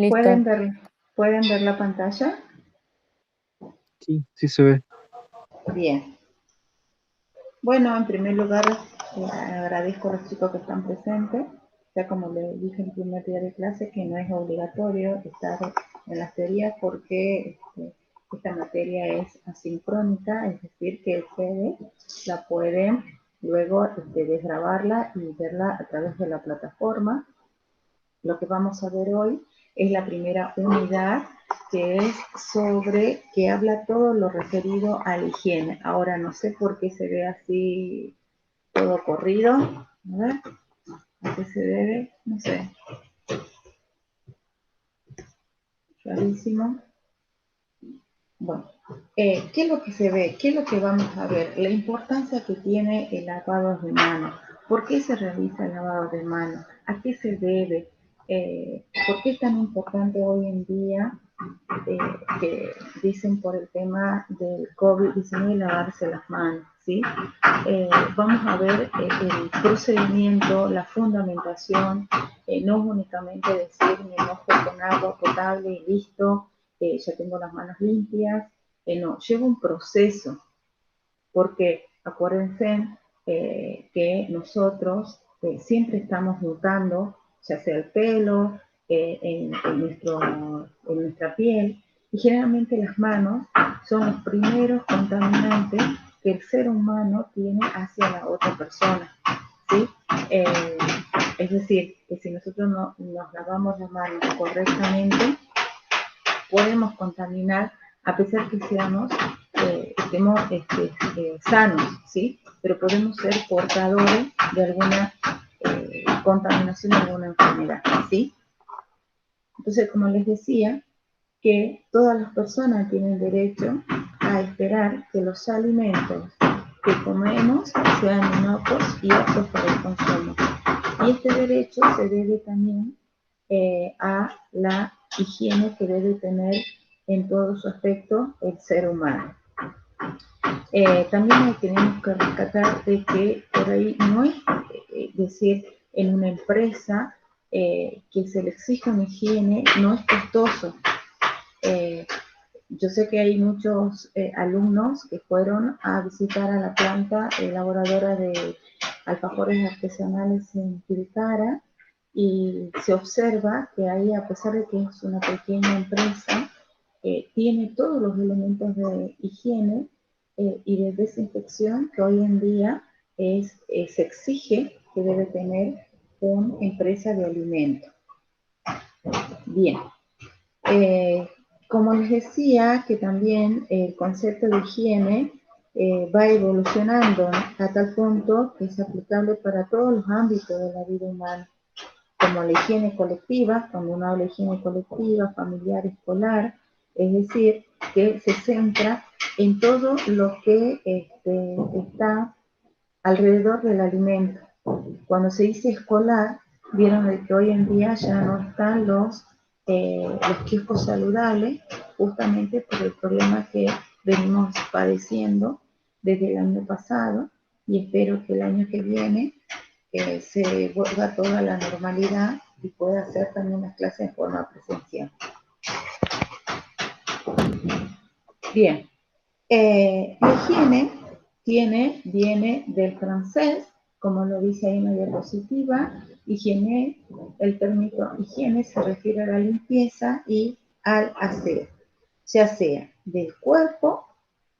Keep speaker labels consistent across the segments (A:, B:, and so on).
A: Listo.
B: ¿Pueden ver la pantalla?
C: Sí, sí se ve.
B: Bien. Bueno, en primer lugar, agradezco a los chicos que están presentes. Ya como les dije en el primer día de clase, que no es obligatorio estar en las teorías porque esta materia es asincrónica, es decir, que ustedes la pueden luego desgrabarla y verla a través de la plataforma. Lo que vamos a ver hoy es la primera unidad, que es sobre, que habla todo lo referido a la higiene. Ahora no sé por qué se ve así todo corrido. A ver, ¿a qué se debe? No sé. Rarísimo. Bueno, ¿qué es lo que se ve? ¿Qué es lo que vamos a ver? La importancia que tiene el lavado de manos. ¿Por qué se realiza el lavado de manos? ¿A qué se debe? ¿Por qué es tan importante hoy en día que dicen por el tema del COVID-19 lavarse las manos? ¿Sí? Vamos a ver el procedimiento, la fundamentación, no es únicamente decir me mojo con agua potable y listo, ya tengo las manos limpias, no, lleva un proceso, porque acuérdense que nosotros siempre estamos mutando, ya sea el pelo, en nuestra piel, y generalmente las manos son los primeros contaminantes que el ser humano tiene hacia la otra persona, ¿sí? Es decir, que si nosotros no nos lavamos las manos correctamente, podemos contaminar a pesar que estemos sanos, ¿sí? Pero podemos ser portadores de alguna contaminación, de alguna enfermedad, ¿sí? Entonces, como les decía, que todas las personas tienen derecho a esperar que los alimentos que comemos sean inocuos y aptos para el consumo. Y este derecho se debe también a la higiene que debe tener en todo su aspecto el ser humano. También tenemos que rescatar de que por ahí no es decir en una empresa que se le exija una higiene, no es costoso. Yo sé que hay muchos alumnos que fueron a visitar a la planta elaboradora de alfajores artesanales en Tilcara y se observa que ahí, a pesar de que es una pequeña empresa, tiene todos los elementos de higiene y de desinfección que hoy en día se exige que debe tener una empresa de alimentos. Bien. Como les decía, que también el concepto de higiene va evolucionando a tal punto que es aplicable para todos los ámbitos de la vida humana, como la higiene colectiva, cuando uno habla de higiene colectiva, familiar, escolar, es decir, que se centra en todo lo que está alrededor del alimento. Cuando se dice escolar, vieron de que hoy en día ya no están los kioscos saludables, justamente por el problema que venimos padeciendo desde el año pasado, y espero que el año que viene se vuelva toda la normalidad y pueda hacer también las clases en forma presencial. Bien, la higiene viene del francés, como lo dice ahí en la diapositiva. Higiene, el término higiene se refiere a la limpieza y al aseo, ya sea del cuerpo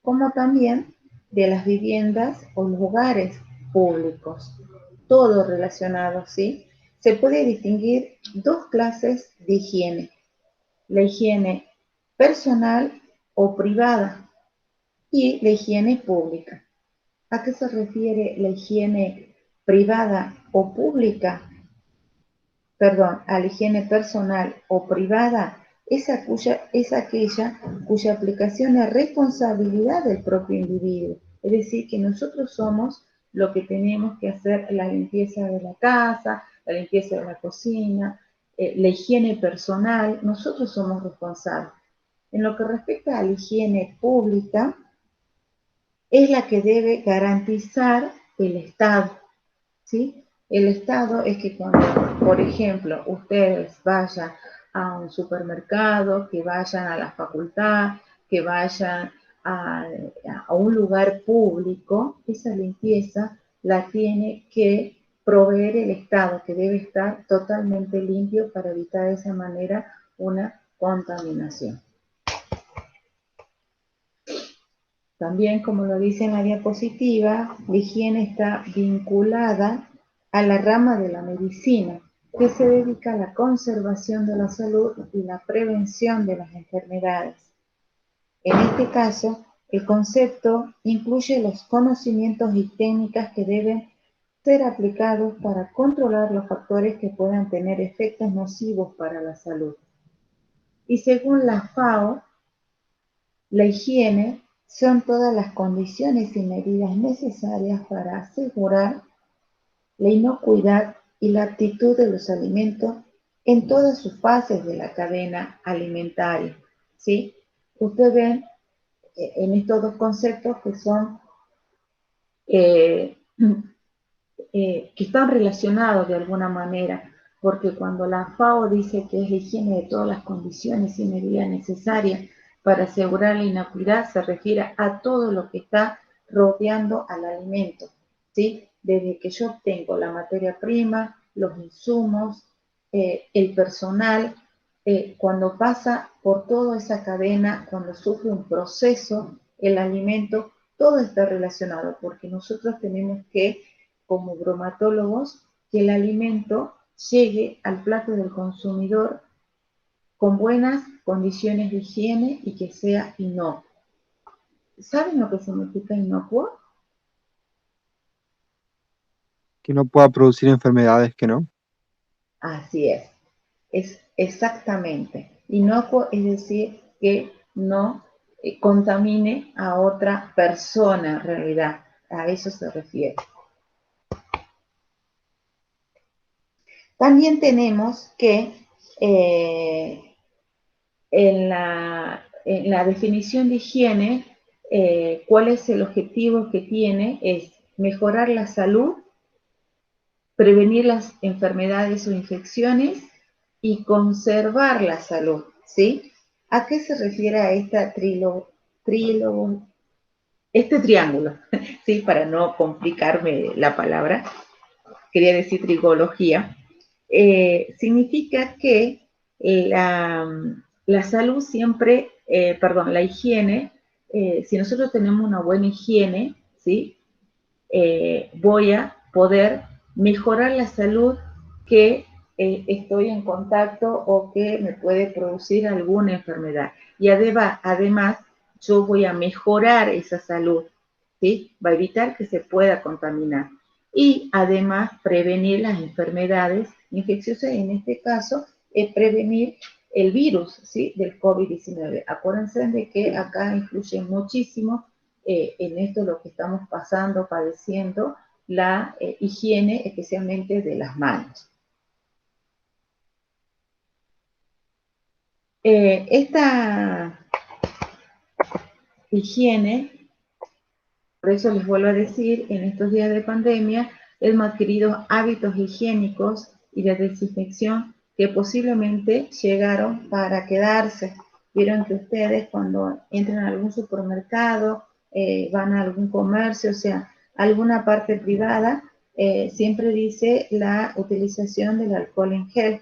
B: como también de las viviendas o lugares públicos, todo relacionado, ¿sí? Se puede distinguir dos clases de higiene: la higiene personal o privada y la higiene pública. ¿A qué se refiere la higiene privada o pública? Perdón, a la higiene personal o privada es aquella cuya aplicación es responsabilidad del propio individuo. Es decir, que nosotros somos lo que tenemos que hacer la limpieza de la casa, la limpieza de la cocina, la higiene personal, nosotros somos responsables. En lo que respecta a la higiene pública, es la que debe garantizar el Estado, ¿sí? El Estado es que cuando, por ejemplo, ustedes vayan a un supermercado, que vayan a la facultad, que vayan a un lugar público, esa limpieza la tiene que proveer el Estado, que debe estar totalmente limpio para evitar de esa manera una contaminación. También, como lo dice en la diapositiva, la higiene está vinculada a la rama de la medicina, que se dedica a la conservación de la salud y la prevención de las enfermedades. En este caso, el concepto incluye los conocimientos y técnicas que deben ser aplicados para controlar los factores que puedan tener efectos nocivos para la salud. Y según la FAO, la higiene son todas las condiciones y medidas necesarias para asegurar la inocuidad y la aptitud de los alimentos en todas sus fases de la cadena alimentaria, ¿sí? Ustedes ven en estos dos conceptos que son que están relacionados de alguna manera, porque cuando la FAO dice que es la higiene de todas las condiciones y medidas necesarias para asegurar la inocuidad, se refiere a todo lo que está rodeando al alimento, ¿sí? Desde que yo obtengo la materia prima, los insumos, el personal, cuando pasa por toda esa cadena, cuando sufre un proceso, el alimento, todo está relacionado, porque nosotros tenemos que, como bromatólogos, que el alimento llegue al plato del consumidor con buenas condiciones de higiene y que sea inocuo. ¿Saben lo que significa inocuo?
C: Que no pueda producir enfermedades que no.
B: Así es exactamente. Inocuo es decir que no contamine a otra persona en realidad. A eso se refiere. También tenemos que en la definición de higiene, cuál es el objetivo que tiene, es mejorar la salud, prevenir las enfermedades o infecciones y conservar la salud, ¿sí? ¿A qué se refiere a esta este triángulo? ¿Sí? Para no complicarme la palabra, quería decir trigología. Significa que la salud siempre, la higiene, si nosotros tenemos una buena higiene, ¿sí? Voy a poder mejorar la salud que estoy en contacto o que me puede producir alguna enfermedad. Y además yo voy a mejorar esa salud, ¿sí? Va a evitar que se pueda contaminar. Y además prevenir las enfermedades infecciosas, en este caso, prevenir el virus, ¿sí? Del COVID-19. Acuérdense de que acá influye muchísimo en esto lo que estamos pasando, padeciendo, la higiene, especialmente de las manos. Esta higiene, por eso les vuelvo a decir, en estos días de pandemia hemos adquirido hábitos higiénicos y de desinfección que posiblemente llegaron para quedarse. Vieron que ustedes cuando entran a algún supermercado, van a algún comercio, o sea, alguna parte privada, siempre dice la utilización del alcohol en gel,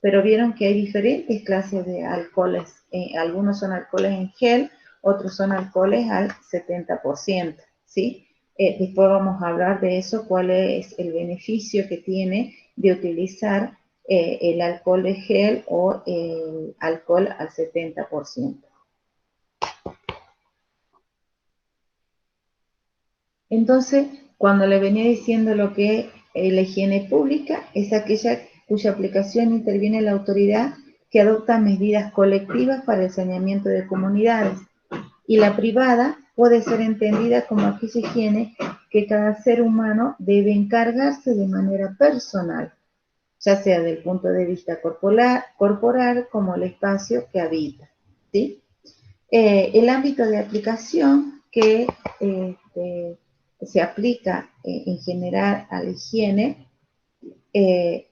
B: pero vieron que hay diferentes clases de alcoholes. Algunos son alcoholes en gel, otros son alcoholes al 70%, ¿sí? Después vamos a hablar de eso, cuál es el beneficio que tiene de utilizar el alcohol de gel o el alcohol al 70%. Entonces, cuando le venía diciendo lo que la higiene pública es aquella cuya aplicación interviene la autoridad que adopta medidas colectivas para el saneamiento de comunidades. Y la privada puede ser entendida como aquella higiene que cada ser humano debe encargarse de manera personal, ya sea desde el punto de vista corporal como el espacio que habita, ¿sí? El ámbito de aplicación que se aplica en general a la higiene,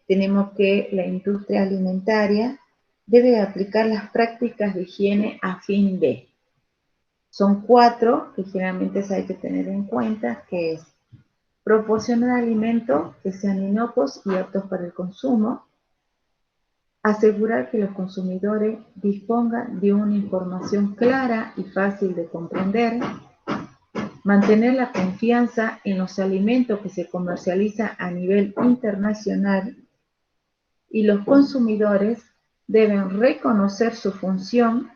B: tenemos que la industria alimentaria debe aplicar las prácticas de higiene a fin de. Son 4 que generalmente hay que tener en cuenta, que es proporcionar alimentos que sean inocuos y aptos para el consumo, asegurar que los consumidores dispongan de una información clara y fácil de comprender, mantener la confianza en los alimentos que se comercializan a nivel internacional, y los consumidores deben reconocer su función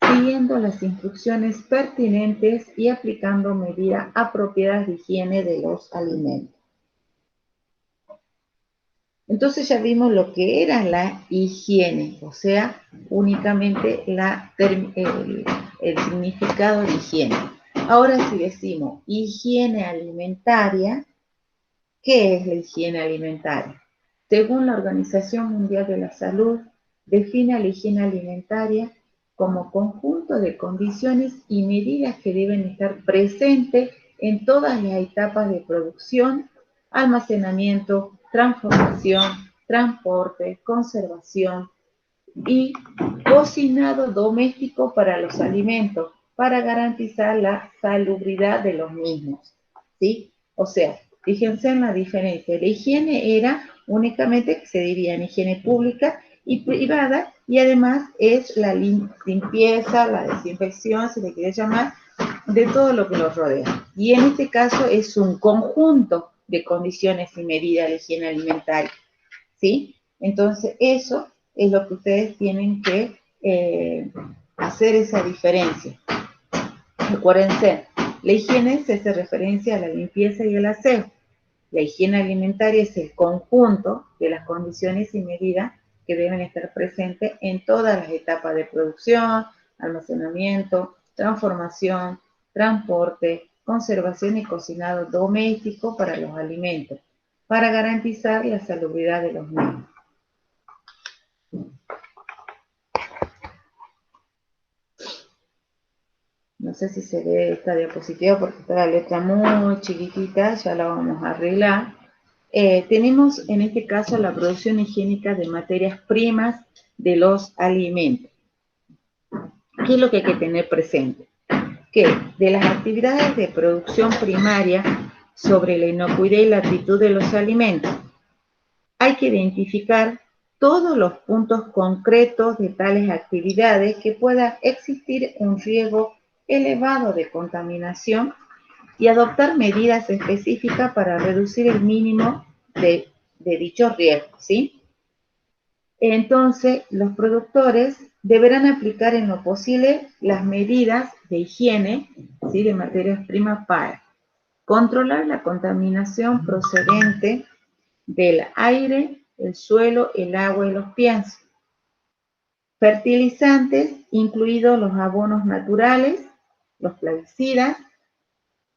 B: siguiendo las instrucciones pertinentes y aplicando medidas apropiadas de higiene de los alimentos. Entonces ya vimos lo que era la higiene, o sea, únicamente el significado de higiene. Ahora si decimos higiene alimentaria, ¿qué es la higiene alimentaria? Según la Organización Mundial de la Salud, define la higiene alimentaria como conjunto de condiciones y medidas que deben estar presentes en todas las etapas de producción, almacenamiento, transformación, transporte, conservación y cocinado doméstico para los alimentos, para garantizar la salubridad de los mismos, ¿sí? O sea, fíjense en la diferencia. La higiene era únicamente que se dividía en higiene pública y privada, y además es la limpieza, la desinfección, si le quiere llamar, de todo lo que los rodea. Y en este caso es un conjunto de condiciones y medidas de higiene alimentaria, ¿sí? Entonces eso es lo que ustedes tienen que hacer esa diferencia. Acuérdense, la higiene se hace referencia a la limpieza y el aseo. La higiene alimentaria es el conjunto de las condiciones y medidas que deben estar presentes en todas las etapas de producción, almacenamiento, transformación, transporte, conservación y cocinado doméstico para los alimentos, para garantizar la salubridad de los mismos. No sé si se ve esta diapositiva porque está la letra muy chiquitita, ya la vamos a arreglar. Tenemos en este caso la producción higiénica de materias primas de los alimentos. ¿Qué es lo que hay que tener presente? Que de las actividades de producción primaria sobre la inocuidad y la aptitud de los alimentos, hay que identificar todos los puntos concretos de tales actividades que pueda existir un riesgo elevado de contaminación y adoptar medidas específicas para reducir el mínimo de dicho riesgo, ¿sí? Entonces, los productores deberán aplicar en lo posible las medidas de higiene, ¿sí?, de materias primas para controlar la contaminación procedente del aire, el suelo, el agua y los piensos. Fertilizantes, incluidos los abonos naturales, los plaguicidas,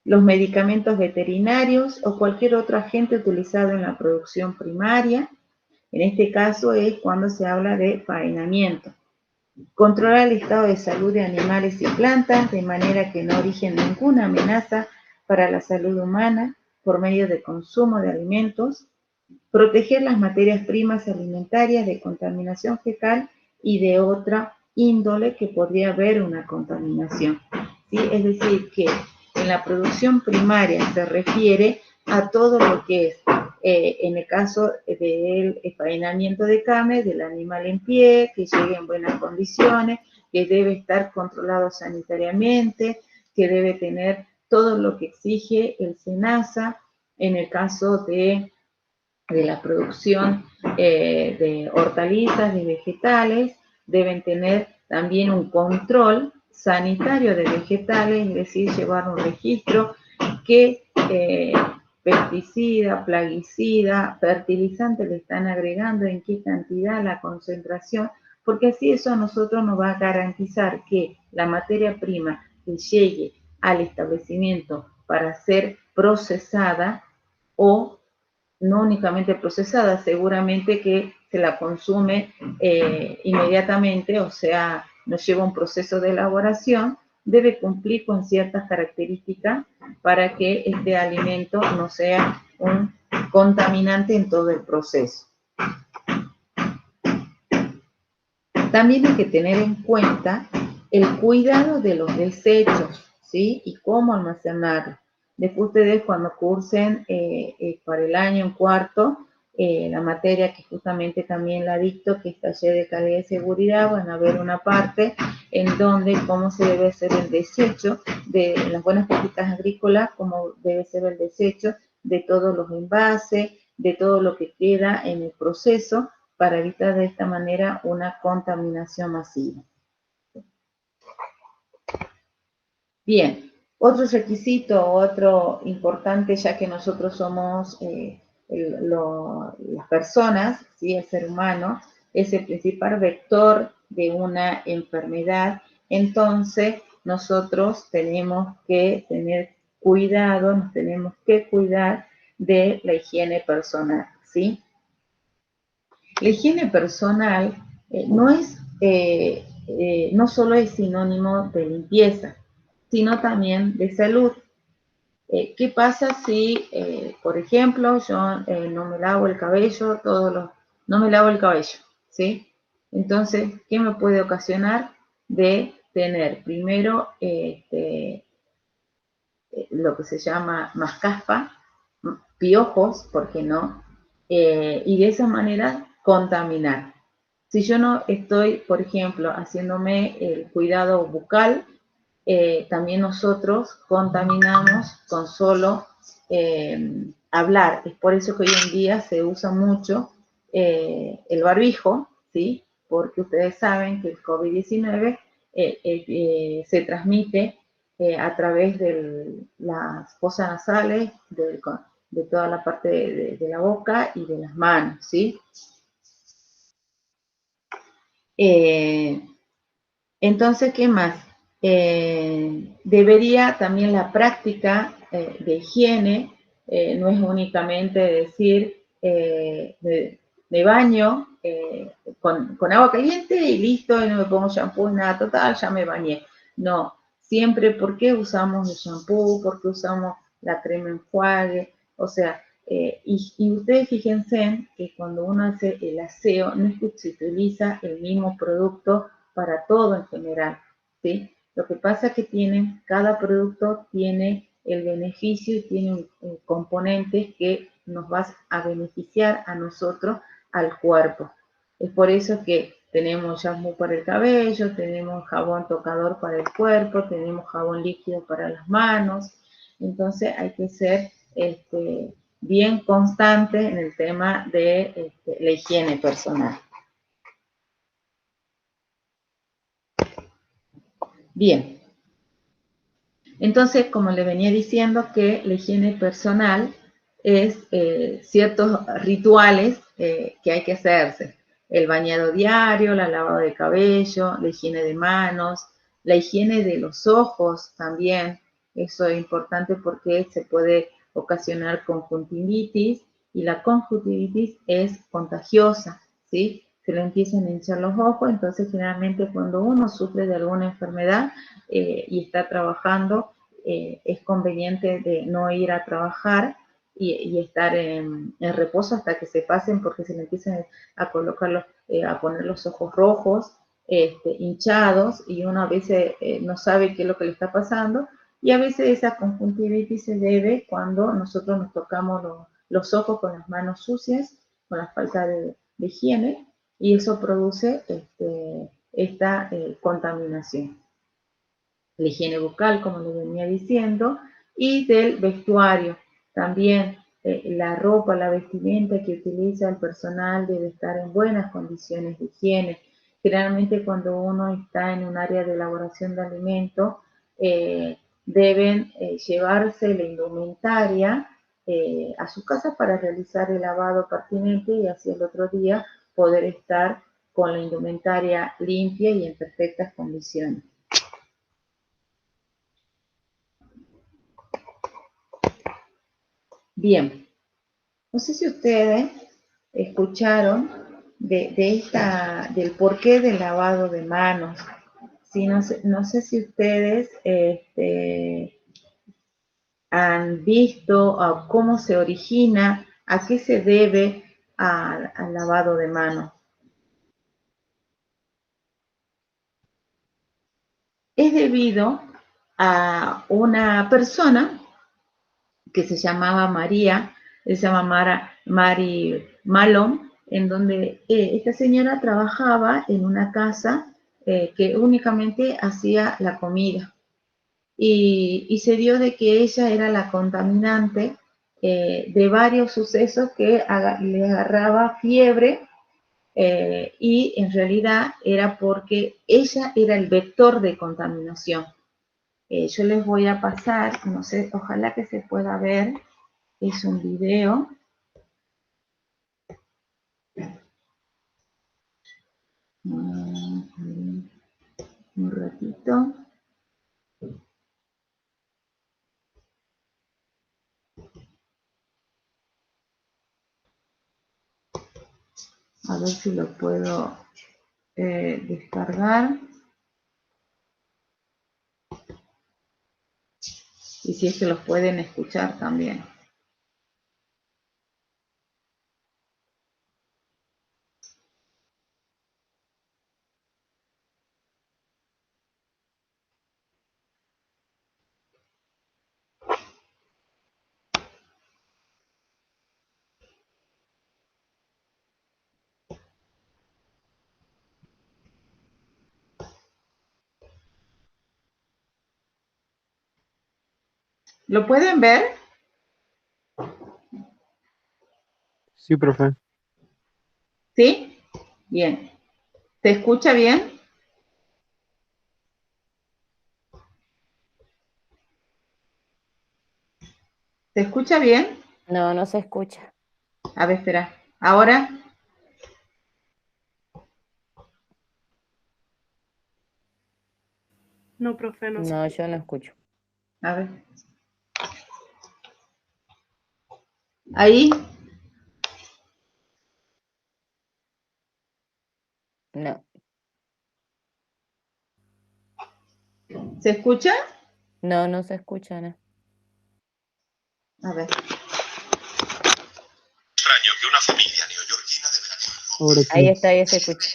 B: los medicamentos veterinarios o cualquier otro agente utilizado en la producción primaria. En este caso es cuando se habla de faenamiento. Controlar el estado de salud de animales y plantas de manera que no origen ninguna amenaza para la salud humana por medio de consumo de alimentos. Proteger las materias primas alimentarias de contaminación fecal y de otra índole que podría haber una contaminación, ¿sí? Es decir, que en la producción primaria se refiere a todo lo que es, en el caso del faenamiento de carne, del animal en pie, que llegue en buenas condiciones, que debe estar controlado sanitariamente, que debe tener todo lo que exige el SENASA. En el caso de la producción de hortalizas, de vegetales, deben tener también un control sanitario de vegetales, es decir, llevar un registro qué pesticida, plaguicida, fertilizante le están agregando, en qué cantidad, la concentración, porque así eso a nosotros nos va a garantizar que la materia prima que llegue al establecimiento para ser procesada o no únicamente procesada, seguramente que se la consume inmediatamente, o sea, nos lleva un proceso de elaboración, debe cumplir con ciertas características para que este alimento no sea un contaminante en todo el proceso. También hay que tener en cuenta el cuidado de los desechos, ¿sí? Y cómo almacenarlos. Después ustedes cuando cursen para el año en cuarto, la materia que justamente también la dicto, que es taller de calidad y seguridad, van a ver una parte en donde cómo se debe hacer el desecho de las buenas prácticas agrícolas, cómo debe ser el desecho de todos los envases, de todo lo que queda en el proceso, para evitar de esta manera una contaminación masiva. Bien, otro requisito, otro importante, ya que nosotros somos las personas, ¿sí? El ser humano es el principal vector de una enfermedad, entonces nosotros tenemos que tener cuidado, nos tenemos que cuidar de la higiene personal, ¿sí? La higiene personal no solo es sinónimo de limpieza, sino también de salud. ¿Qué pasa si, por ejemplo, yo no me lavo el cabello no me lavo el cabello, ¿sí? Entonces, ¿qué me puede ocasionar? De tener primero lo que se llama más caspa, piojos, ¿por qué no? Y de esa manera contaminar. Si yo no estoy, por ejemplo, haciéndome el cuidado bucal, también nosotros contaminamos con solo hablar. Es por eso que hoy en día se usa mucho el barbijo, ¿sí? Porque ustedes saben que el COVID-19 se transmite a través de las fosas nasales, de toda la parte de la boca y de las manos, ¿sí? Entonces, ¿qué más? Debería también la práctica de higiene, no es únicamente decir, me baño con agua caliente y listo, y no me pongo shampoo y nada, total, ya me bañé. No, siempre, ¿por qué usamos el shampoo? ¿Por qué usamos la crema enjuague? O sea, y ustedes fíjense que cuando uno hace el aseo, no es que se utiliza el mismo producto para todo en general, ¿sí? Lo que pasa es que cada producto tiene el beneficio y tiene componentes que nos va a beneficiar a nosotros, al cuerpo. Es por eso que tenemos shampoo para el cabello, tenemos jabón tocador para el cuerpo, tenemos jabón líquido para las manos. Entonces hay que ser bien constante en el tema de la higiene personal. Bien, entonces, como le venía diciendo, que la higiene personal es ciertos rituales que hay que hacerse. El bañado diario, la lavado de cabello, la higiene de manos, la higiene de los ojos también. Eso es importante porque se puede ocasionar conjuntivitis y la conjuntivitis es contagiosa, ¿sí? Se le empiezan a hinchar los ojos, entonces generalmente cuando uno sufre de alguna enfermedad y está trabajando, es conveniente de no ir a trabajar y estar en reposo hasta que se pasen, porque se le empiezan a colocar a poner los ojos rojos, hinchados, y uno a veces no sabe qué es lo que le está pasando, y a veces esa conjuntivitis se debe cuando nosotros nos tocamos los ojos con las manos sucias, con la falta de higiene, y eso produce esta contaminación. La higiene bucal, como le venía diciendo, y del vestuario. También la ropa, la vestimenta que utiliza el personal debe estar en buenas condiciones de higiene. Generalmente cuando uno está en un área de elaboración de alimentos, deben llevarse la indumentaria a su casa para realizar el lavado pertinente y así el otro día poder estar con la indumentaria limpia y en perfectas condiciones. Bien, no sé si ustedes escucharon del porqué del lavado de manos. Sí, no sé si ustedes han visto cómo se origina, a qué se debe al lavado de manos. es debido a una persona que se llamaba María, se llama Mary Malone, en donde esta señora trabajaba en una casa que únicamente hacía la comida. Y se dio de que ella era la contaminante de varios sucesos que le agarraba fiebre y en realidad era porque ella era el vector de contaminación. Yo les voy a pasar, no sé, ojalá que se pueda ver, es un video. Un ratito. A ver si lo puedo descargar. Y si es que los pueden escuchar también. ¿Lo pueden ver?
C: Sí, profe.
B: ¿Sí? Bien. ¿Se escucha bien? ¿Se escucha bien?
A: No, no se escucha.
B: A ver, espera. ¿Ahora?
D: No, profe, no.
A: No, yo no escucho.
B: A ver. ¿Ahí?
A: No,
B: ¿Se escucha?
A: no, no se escucha, no.
B: A ver.
E: Extraño que una familia neoyorquina de veraneo.
C: Ahora
A: Ahí
C: sí.
A: está, ahí se escucha.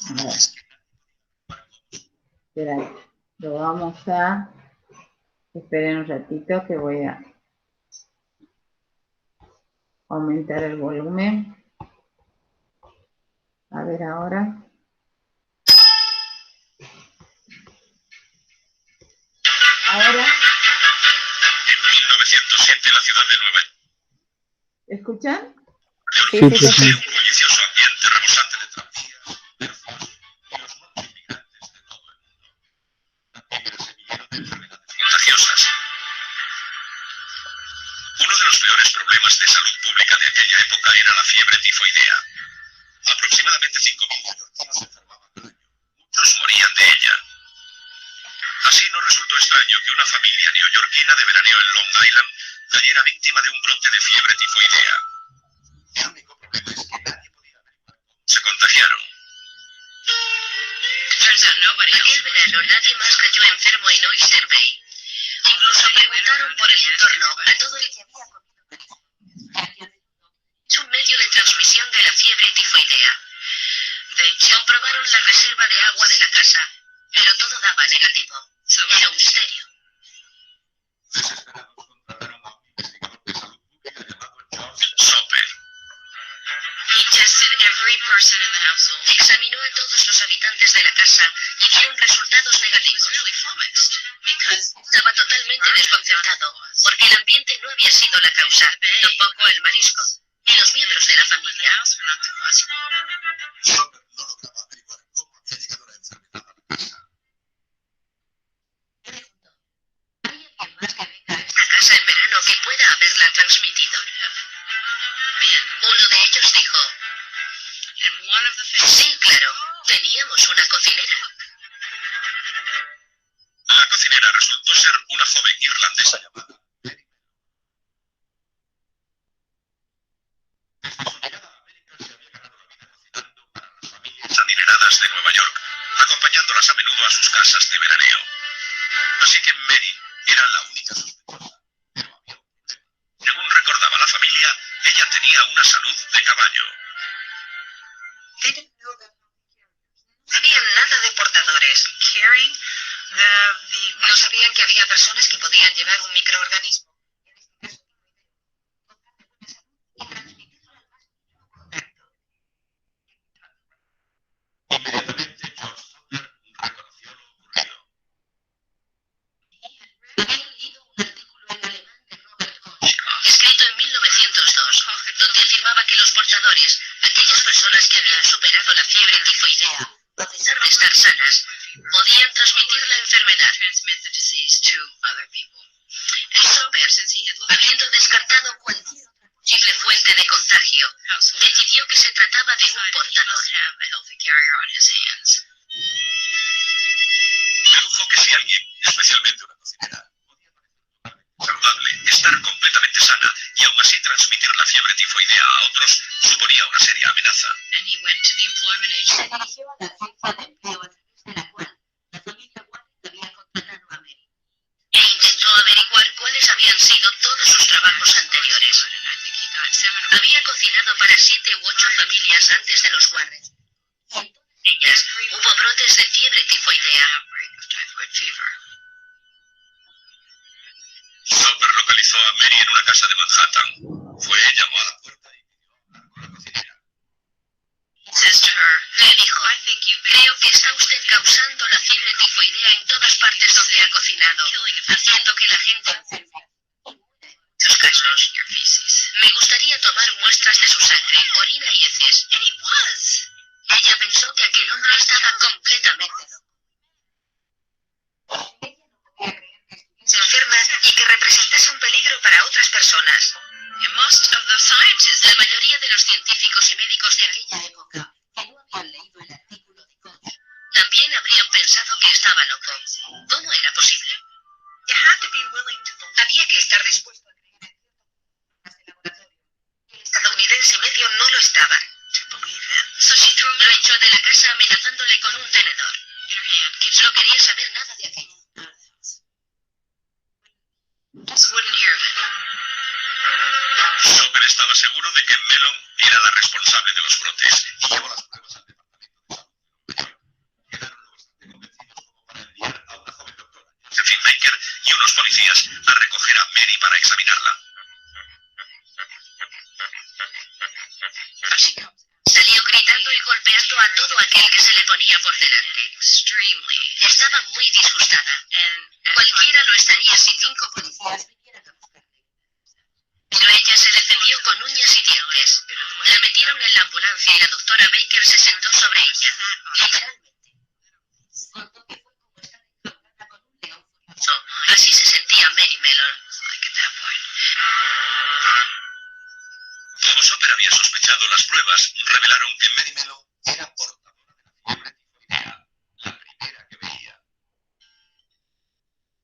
B: A ver. Espera, lo vamos a... Esperen un ratito que voy a aumentar el volumen. A ver ahora. Ahora,
E: En 1907, la ciudad de Nueva York
B: ¿escuchan?
A: Sí,
C: Sí,
A: sí, se
C: profe.
E: un
A: escucha.
E: bullicioso ambiente rebosante de tranvías, comercios y los nuevos inmigrantes de todo el mundo. También el semillero de enfermedades contagiosas. Uno de los peores problemas de salud pública de aquella época era la fiebre tifoidea. Aproximadamente 5.000 neoyorquinos se enfermaban al año. Muchos morían de ella. Así no resultó extraño que una familia neoyorquina de veraneo en Long Island cayera víctima de un brote de fiebre tifoidea. El único problema es que nadie podía averiguar cómo se contagiaron.
F: Aquel verano nadie más cayó enfermo en Oyster Bay. Incluso preguntaron por el entorno a todo el que había comido. Es un medio de transmisión de la fiebre tifoidea. De hecho, probaron la reserva de agua de la casa, pero todo daba negativo. Era un misterio.
E: Desesperados contrataron a un investigador de salud pública llamado George Soper.
F: Examinó a todos los habitantes de la casa y dieron resultados negativos. Estaba totalmente desconcertado, porque el ambiente no había sido la causa, tampoco el marisco, ni los miembros de la familia.
E: Soper no lograba averiguar cómo había llegado la enfermedad a la casa.
F: ¿Esta casa en verano que pueda haberla transmitido? Bien, uno de ellos dijo: sí, claro, teníamos una cocinera.
E: La cocinera resultó ser una joven irlandesa llamada Mary. Desde su llegada a América se había ganado la vida cocinando para las familias adineradas de Nueva York, acompañándolas a menudo a sus casas de veraneo. Así que Mary era la única sospechosa, pero había un problema. Según recordaba la familia, ella tenía una salud de caballo.
F: sabían nada de portadores. No sabían que había personas que podían llevar un microorganismo.
E: Inmediatamente George Sumner reconoció lo ocurrido.
F: Había leído un artículo en alemán de Robert Koch, escrito en 1902, donde afirmaba que los portadores, aquellas personas que habían superado la fiebre tifoidea, a pesar de estar sanas, podían transmitir la enfermedad. Sommer, habiendo descartado cualquier otra posible fuente de contagio, decidió que se trataba de un portador.
E: Dedujo que si alguien, especialmente una cocinera, podía parecer saludable, estar completamente sana y aún así transmitir la fiebre tifoidea a otros, suponía una seria amenaza.
F: Se dirigió a la agencia de empleo a través de la cual la familia Warren había contratado a Mary. E intentó averiguar cuáles habían sido todos sus trabajos anteriores. Había cocinado para 7 u 8 familias antes de los Warren. Y en todas ellas hubo brotes de fiebre tifoidea.
E: Soper localizó a Mary en una casa de Manhattan. Fue, llamó a la puerta y pidió hablar con la cocinera.
F: Le dijo, creo que está usted causando la fiebre tifoidea en todas partes donde ha cocinado, haciendo que la gente enferme. En muchos casos, me gustaría tomar muestras de su sangre, orina y heces. Ella pensó que aquel hombre estaba completamente loco. Ella no podía creer que estuviese enferma y que representase un peligro para otras personas. La mayoría de los científicos y médicos de aquella época, que no habían leído el artículo de Koch, también habrían pensado que estaba loco. ¿Cómo era posible? Había que estar dispuesto a creer en ciertas pruebas de laboratorio. El estadounidense medio no lo estaba. Lo echó de la casa amenazándole con un tenedor. No quería saber nada de aquello.
E: Soper estaba seguro de que Mellon era la responsable de los brotes y llevó las pruebas al departamento de salud de Nueva York. Quedaron lo bastante convencidos como para enviar a una joven doctora, Josephine Baker, y unos policías a recoger a Mary para examinarla.
F: Salió gritando y golpeando a todo aquel que se le ponía por delante. Estaba muy disgustada. Cualquiera lo estaría si 5 policías vinieran a buscarle. Pero ella se defendió con uñas y dientes. La metieron en la ambulancia y la doctora Baker se sentó sobre ella. Literalmente. Contó que fue como estar enjaulada con un león furioso. Así se sentía Mary Mellon.
E: Como Soper había sospechado, las pruebas revelaron que Mary Mellon era portadora de la fiebre tifoidea, la primera que veía.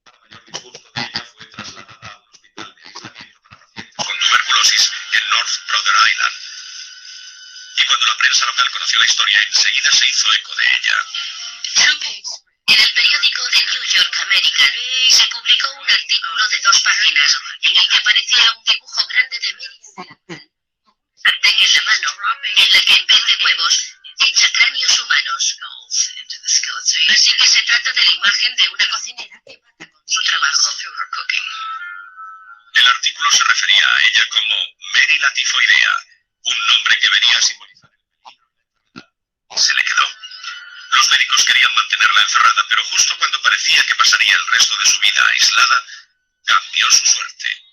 E: Para mayor disgusto de ella, fue trasladada a un hospital de aislamiento para pacientes con tuberculosis en North Brother Island. Y cuando la prensa local conoció la historia, enseguida se hizo eco de ella.
F: En el periódico The New York American se publicó un artículo de 2 páginas en el que aparecía un dibujo grande de Mary en delantal, sartén en la mano, en la que en vez de huevos echa cráneos humanos. Así que se trata de la imagen de una cocinera que mata con su trabajo.
E: El artículo se refería a ella como Mary la tifoidea, un nombre que venía a simbolizar el peligro de la enfermedad. Y se le quedó. Los médicos querían mantenerla encerrada, pero justo cuando parecía que pasaría el resto de su vida aislada, cambió su suerte.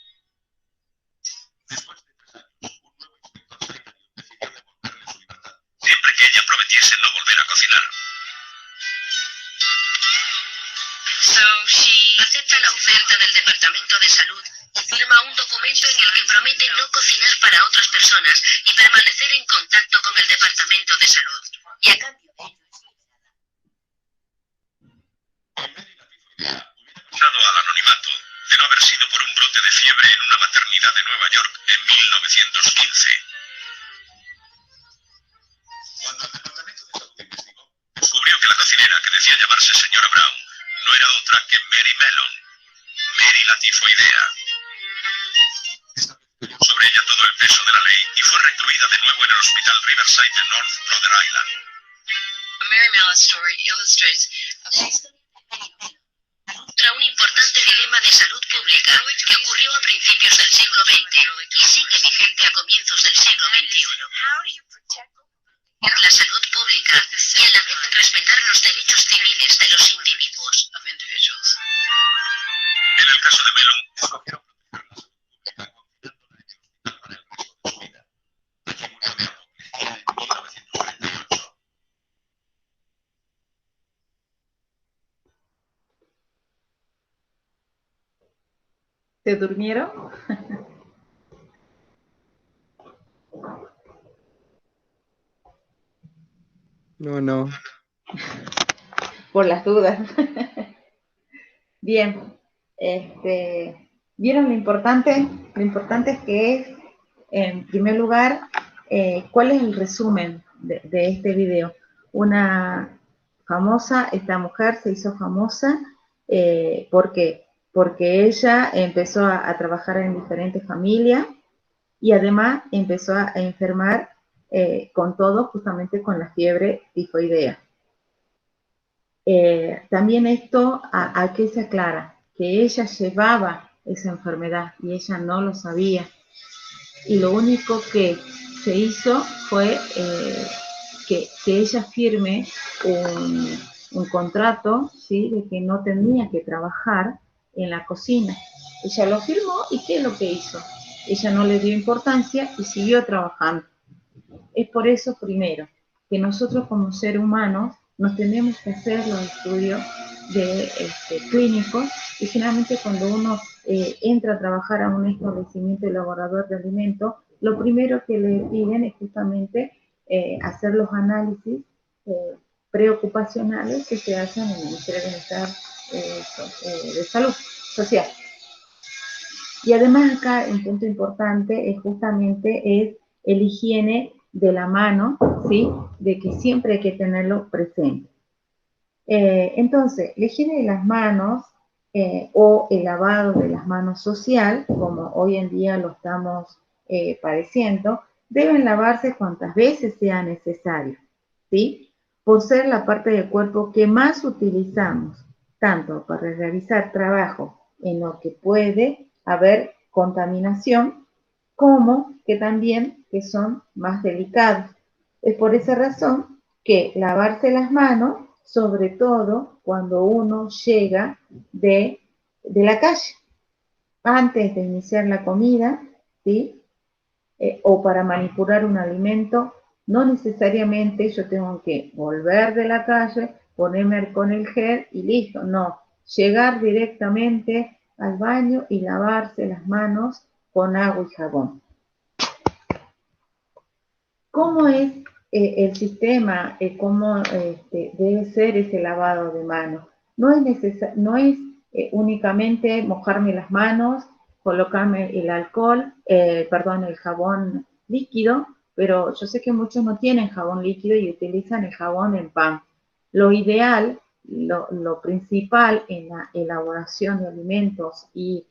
E: Después de 3 años, un nuevo inspector sanitario decidió devolverle su libertad, siempre que ella prometiese no volver a cocinar.
F: Acepta la oferta del Departamento de Salud y firma un documento en el que promete no cocinar para otras personas y permanecer en contacto con el Departamento de Salud. Y a cambio de ello es liberada.
E: Mary la tifoidea hubiera pasado al anonimato de no haber sido por un brote de fiebre en una maternidad de Nueva York en 1915. Cuando el Departamento de Salud investigó, descubrió que la cocinera, que decía llamarse señora Brown, no era otra que Mary Mellon, Mary la tifoidea. Esta vez cayó sobre ella todo el peso de la ley y fue recluida de nuevo en el hospital Riverside de North Brother Island.
F: Mary Malice story illustrates contra un importante dilema de salud pública que ocurrió a principios del siglo XX y sigue vigente a comienzos del siglo XXI. La salud pública y a la vez respetar los derechos civiles de los individuos.
E: En el caso de Mellon, escogieron proteger la salud pública confiando la ayuda hospital para el resto de su vida. Allí murió de apoplejía en 1948.
B: ¿Se durmieron?
C: No.
B: Por las dudas. Bien, ¿vieron lo importante? Lo importante es que es, en primer lugar, ¿cuál es el resumen de este video? Una famosa, esta mujer se hizo famosa, ¿por qué? Porque ella empezó a trabajar en diferentes familias y además empezó a enfermar con todo, justamente con la fiebre tifoidea. También esto, ¿a qué se aclara? Que ella llevaba esa enfermedad y ella no lo sabía. Y lo único que se hizo fue que ella firme un contrato, ¿sí? De que no tenía que trabajar en la cocina. Ella lo firmó y ¿qué es lo que hizo? Ella no le dio importancia y siguió trabajando. Es por eso, primero, que nosotros como seres humanos nos tenemos que hacer los estudios clínicos, y generalmente cuando uno entra a trabajar a un establecimiento elaborador de alimentos, lo primero que le piden es justamente hacer los análisis preocupacionales que se hacen en el Ministerio de Bienestar de Salud Social. Y además acá un punto importante es justamente el higiene de la mano, ¿sí? De que siempre hay que tenerlo presente. Entonces, la higiene de las manos o el lavado de las manos social, como hoy en día lo estamos padeciendo, deben lavarse cuantas veces sea necesario, ¿sí? Por ser la parte del cuerpo que más utilizamos, tanto para realizar trabajo en lo que puede haber contaminación, como que también que son más delicados. Es por esa razón que lavarse las manos, sobre todo cuando uno llega de la calle, antes de iniciar la comida, ¿sí? O para manipular un alimento, no necesariamente yo tengo que volver de la calle, ponerme con el gel y listo, no. Llegar directamente al baño y lavarse las manos con agua y jabón. ¿Cómo es el sistema? ¿Cómo debe ser ese lavado de manos? No es únicamente mojarme las manos, colocarme el el jabón líquido, pero yo sé que muchos no tienen jabón líquido y utilizan el jabón en pan. Lo ideal, lo principal en la elaboración de alimentos y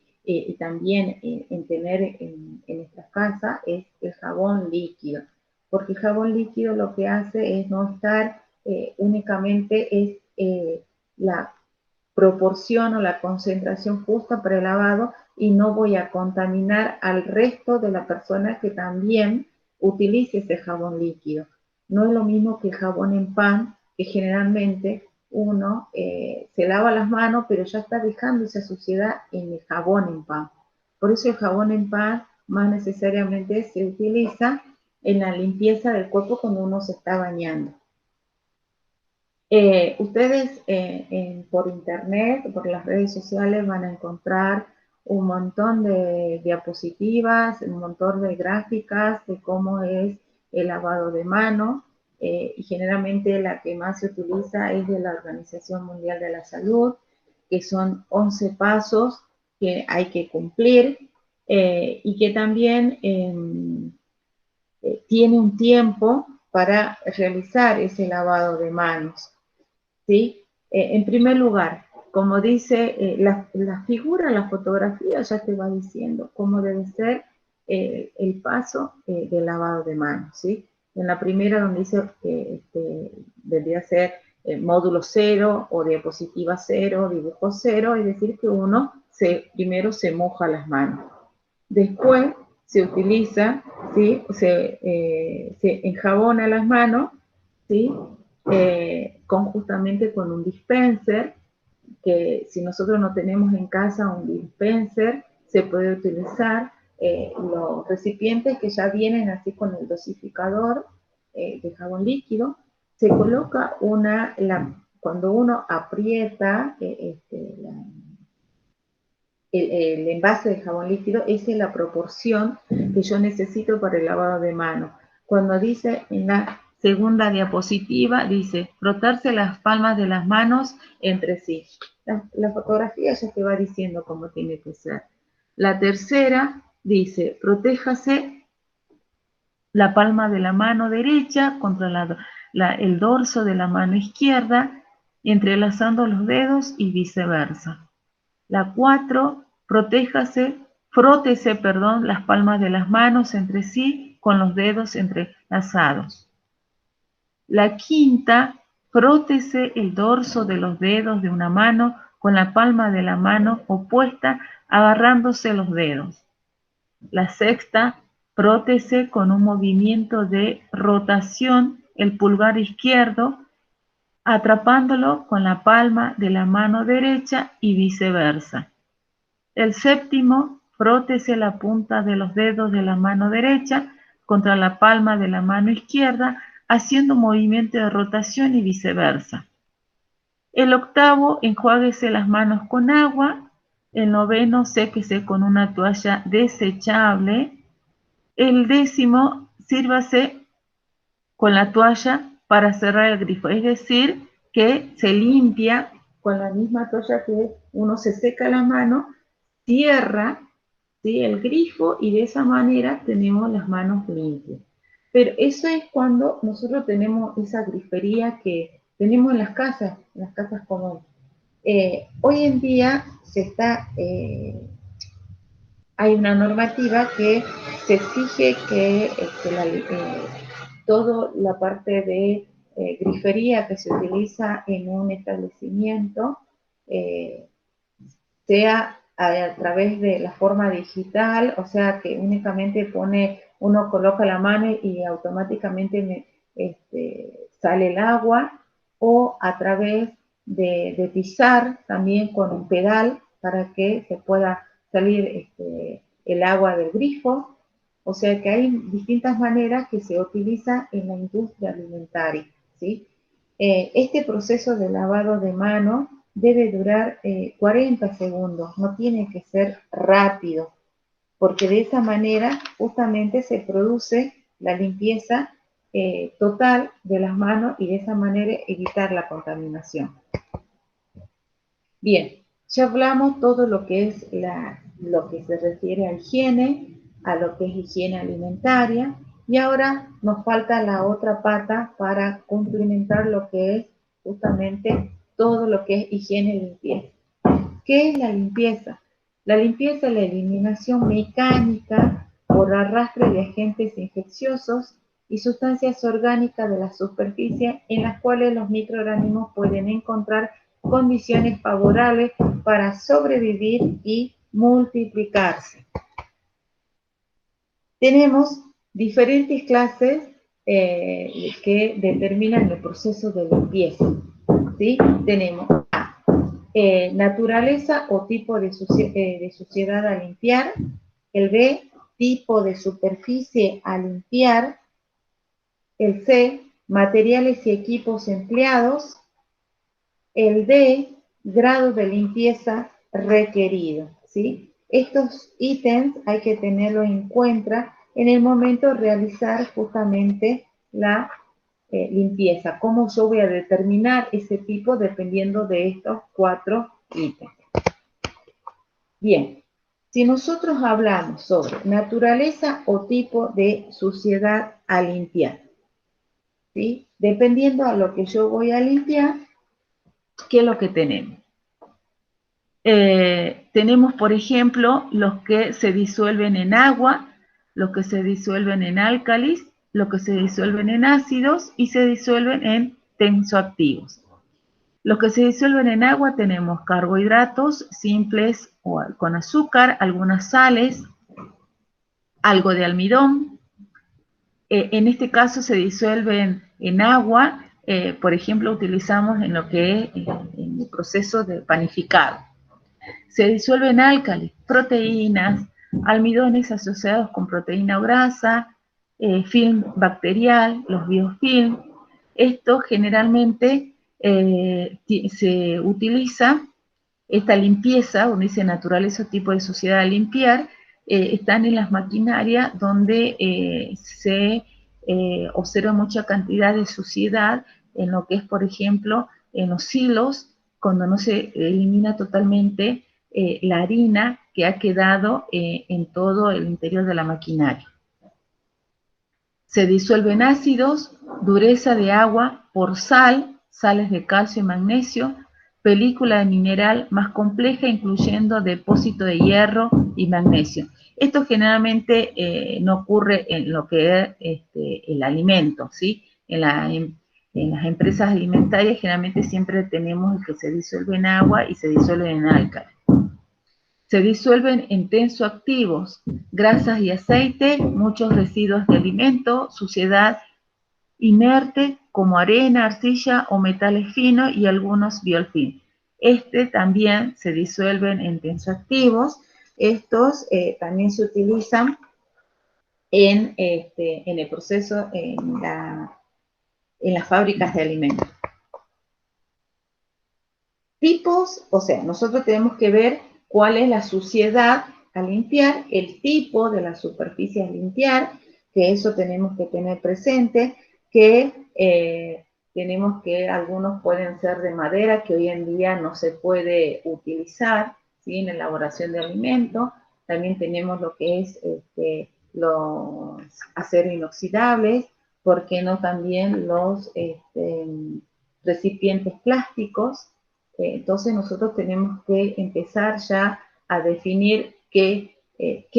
B: también en tener en nuestras casas es el jabón líquido, porque el jabón líquido lo que hace es no estar únicamente la proporción o la concentración justa para el lavado, y no voy a contaminar al resto de la persona que también utilice ese jabón líquido. No es lo mismo que el jabón en pan, que generalmente uno se lava las manos, pero ya está dejando esa suciedad en el jabón en pan. Por eso el jabón en pan más necesariamente se utiliza en la limpieza del cuerpo cuando uno se está bañando. Ustedes por internet, por las redes sociales van a encontrar un montón de diapositivas, un montón de gráficas de cómo es el lavado de manos, y generalmente la que más se utiliza es de la Organización Mundial de la Salud, que son 11 pasos que hay que cumplir, y que también tiene un tiempo para realizar ese lavado de manos, ¿sí? En primer lugar, como dice la figura, la fotografía ya te va diciendo cómo debe ser el paso del lavado de manos, ¿sí? En la primera donde dice que debería ser módulo 0 o diapositiva 0, dibujo 0, es decir, que uno primero se moja las manos. Después se utiliza, ¿sí? se enjabona las manos, ¿sí? Justamente con un dispenser, que si nosotros no tenemos en casa un dispenser, se puede utilizar los recipientes que ya vienen así con el dosificador de jabón líquido. Se coloca cuando uno aprieta el envase de jabón líquido, esa es la proporción que yo necesito para el lavado de manos. Cuando dice en la segunda diapositiva, dice frotarse las palmas de las manos entre sí. La fotografía ya te va diciendo cómo tiene que ser. La tercera dice, protéjase la palma de la mano derecha contra el dorso de la mano izquierda, entrelazando los dedos y viceversa. La 4, frótese las palmas de las manos entre sí con los dedos entrelazados. La 5, frótese el dorso de los dedos de una mano con la palma de la mano opuesta agarrándose los dedos. La 6, frótese con un movimiento de rotación el pulgar izquierdo atrapándolo con la palma de la mano derecha y viceversa. El 7, frótese la punta de los dedos de la mano derecha contra la palma de la mano izquierda, haciendo movimiento de rotación y viceversa. El 8, enjuáguese las manos con agua. El 9, séquese con una toalla desechable. El 10, sírvase con la toalla para cerrar el grifo, es decir, que se limpia con la misma toalla que uno se seca la mano, cierra, ¿sí?, el grifo y de esa manera tenemos las manos limpias. Pero eso es cuando nosotros tenemos esa grifería que tenemos en las casas comunes. Hoy en día hay una normativa que se exige que toda la parte de grifería que se utiliza en un establecimiento sea a través de la forma digital, o sea que únicamente uno coloca la mano y automáticamente sale el agua, o a través de pisar también con un pedal para que se pueda salir el agua del grifo. O sea que hay distintas maneras que se utiliza en la industria alimentaria, ¿sí? Este proceso de lavado de mano debe durar 40 segundos, no tiene que ser rápido, porque de esa manera justamente se produce la limpieza total de las manos y de esa manera evitar la contaminación. Bien, ya hablamos todo lo que es lo que se refiere a higiene, a lo que es higiene alimentaria, y ahora nos falta la otra pata para complementar lo que es justamente todo lo que es higiene y limpieza. ¿Qué es la limpieza? La limpieza es la eliminación mecánica por arrastre de agentes infecciosos y sustancias orgánicas de la superficie en las cuales los microorganismos pueden encontrar condiciones favorables para sobrevivir y multiplicarse. Tenemos diferentes clases que determinan el proceso de limpieza, ¿sí? Tenemos naturaleza o tipo de suciedad a limpiar. El B, tipo de superficie a limpiar. El C, materiales y equipos empleados. El D, grado de limpieza requerido, ¿sí? Estos ítems hay que tenerlos en cuenta en el momento de realizar justamente la limpieza. ¿Cómo yo voy a determinar ese tipo dependiendo de estos 4 ítems? Bien, si nosotros hablamos sobre naturaleza o tipo de suciedad a limpiar, ¿sí? Dependiendo a lo que yo voy a limpiar, ¿qué es lo que tenemos? Tenemos, por ejemplo, los que se disuelven en agua, los que se disuelven en álcalis lo que se disuelven en ácidos y se disuelven en tensoactivos. Los que se disuelven en agua tenemos carbohidratos simples o con azúcar, algunas sales, algo de almidón. En este caso se disuelven en agua, por ejemplo, utilizamos en lo que es en el proceso de panificado. Se disuelven álcalis, proteínas, almidones asociados con proteína o grasa, film bacterial, los biofilm. Esto generalmente se utiliza, esta limpieza, donde dice naturaleza o tipo de suciedad a limpiar, están en las maquinarias donde se observa mucha cantidad de suciedad en lo que es, por ejemplo, en los silos, cuando no se elimina totalmente la harina que ha quedado en todo el interior de la maquinaria. Se disuelven ácidos, dureza de agua por sal, sales de calcio y magnesio, película de mineral más compleja, incluyendo depósito de hierro y magnesio. Esto generalmente no ocurre en lo que es el alimento, ¿sí? En las empresas alimentarias generalmente siempre tenemos el que se disuelve en agua y se disuelve en álcalis. Se disuelven en tensoactivos, grasas y aceite, muchos residuos de alimento, suciedad inerte como arena, arcilla o metales finos y algunos biofilm. También se disuelven en tensoactivos. Estos también se utilizan en el proceso, en las fábricas de alimentos. Tipos, o sea, nosotros tenemos que ver cuál es la suciedad a limpiar, el tipo de la superficie a limpiar, que eso tenemos que tener presente, que tenemos que, algunos pueden ser de madera, que hoy en día no se puede utilizar, ¿sí? En elaboración de alimentos. También tenemos lo que es los aceros inoxidables, ¿por qué no también los recipientes plásticos? Entonces nosotros tenemos que empezar ya a definir qué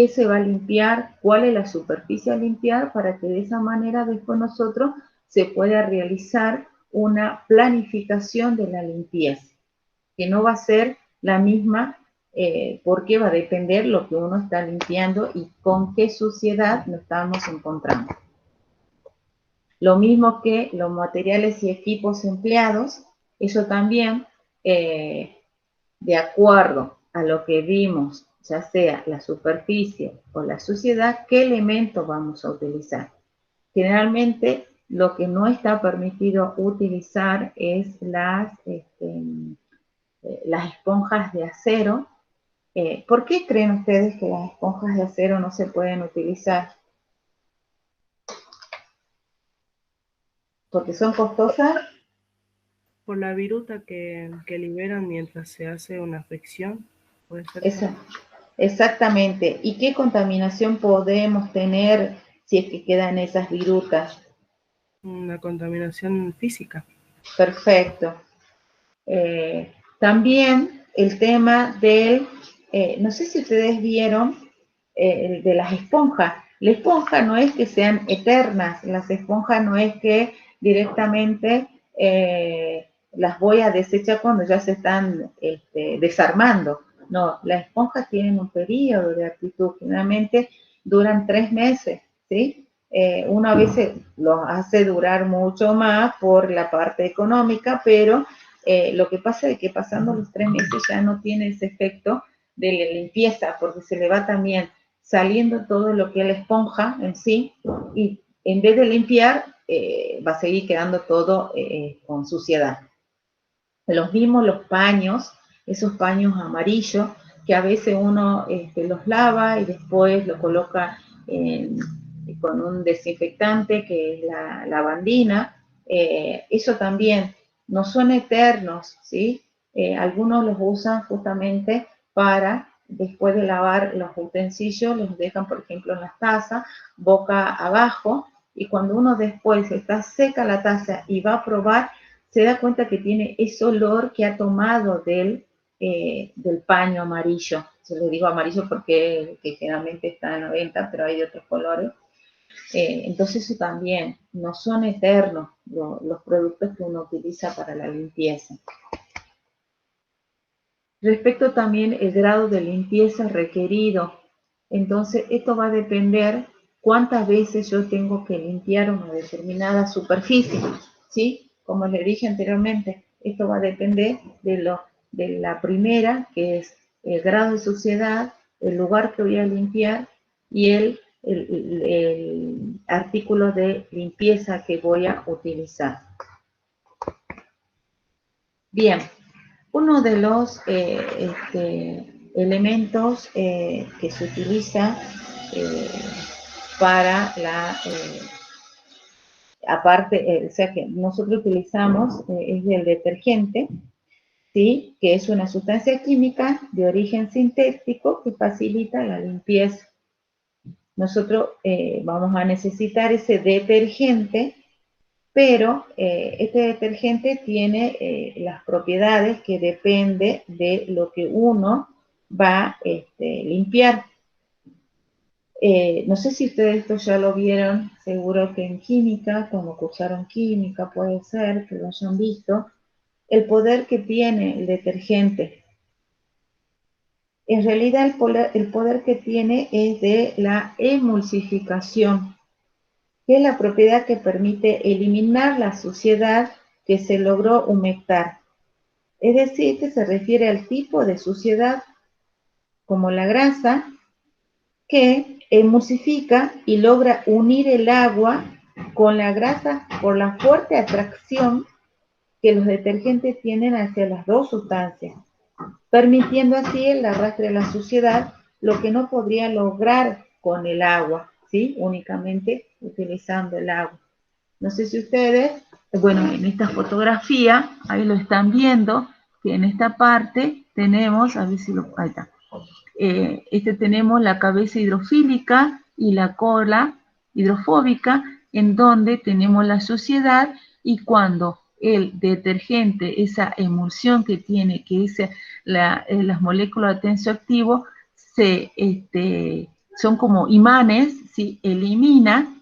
B: se va a limpiar, cuál es la superficie a limpiar, para que de esa manera después nosotros se pueda realizar una planificación de la limpieza, que no va a ser la misma porque va a depender lo que uno está limpiando y con qué suciedad nos estamos encontrando. Lo mismo que los materiales y equipos empleados, eso también, de acuerdo a lo que vimos, ya sea la superficie o la suciedad, qué elementos vamos a utilizar. Generalmente lo que no está permitido utilizar es las esponjas de acero. ¿Por qué creen ustedes que las esponjas de acero no se pueden utilizar? ¿Porque son costosas?
D: Por la viruta que liberan mientras se hace una fricción. ¿Puede ser?
B: Exactamente. ¿Y qué contaminación podemos tener si es que quedan esas virutas?
D: Una contaminación física.
B: Perfecto. También el tema del, no sé si ustedes vieron, de las esponjas. La esponja no es que sean eternas, las esponjas no es que directamente las voy a desechar cuando ya se están desarmando. No, las esponjas tienen un periodo de actitud, generalmente duran 3 meses, ¿sí? Uno a veces los hace durar mucho más por la parte económica, pero lo que pasa es que pasando los 3 meses ya no tiene ese efecto de la limpieza, porque se le va también saliendo todo lo que es la esponja en sí, y en vez de limpiar, va a seguir quedando todo con suciedad. Los mismos los paños, esos paños amarillos, que a veces uno los lava y después lo coloca con un desinfectante que es la lavandina. Eso también no son eternos, ¿sí? Algunos los usan justamente para, después de lavar los utensilios, los dejan, por ejemplo, en las tazas, boca abajo, y cuando uno después está seca la taza y va a probar, se da cuenta que tiene ese olor que ha tomado del paño amarillo. Yo le digo amarillo porque que generalmente está en la venta, pero hay de otros colores. Entonces eso también, no son eternos los productos que uno utiliza para la limpieza. Respecto también el grado de limpieza requerido, entonces esto va a depender cuántas veces yo tengo que limpiar una determinada superficie, ¿sí? Como le dije anteriormente, esto va a depender de la primera, que es el grado de suciedad, el lugar que voy a limpiar y el artículo de limpieza que voy a utilizar. Bien, uno de los elementos que se utiliza para la, aparte, o sea que nosotros utilizamos es el detergente, ¿sí? Que es una sustancia química de origen sintético que facilita la limpieza. Nosotros vamos a necesitar ese detergente, pero este detergente tiene las propiedades que depende de lo que uno va a limpiar. No sé si ustedes esto ya lo vieron, seguro que en química, cuando cursaron química, puede ser que lo hayan visto, el poder que tiene el detergente. En realidad el poder que tiene es de la emulsificación, que es la propiedad que permite eliminar la suciedad que se logró humectar. Es decir, que se refiere al tipo de suciedad, como la grasa, que emulsifica y logra unir el agua con la grasa por la fuerte atracción que los detergentes tienen hacia las dos sustancias, permitiendo así el arrastre de la suciedad, lo que no podría lograr con el agua, ¿sí? Únicamente utilizando el agua. No sé si ustedes, bueno, en esta fotografía, ahí lo están viendo, que en esta parte tenemos, a ver si lo, ahí está, tenemos la cabeza hidrofílica y la cola hidrofóbica, en donde tenemos la suciedad, y cuando el detergente, esa emulsión que tiene, que es las moléculas de tensioactivo, son como imanes, ¿sí? Elimina,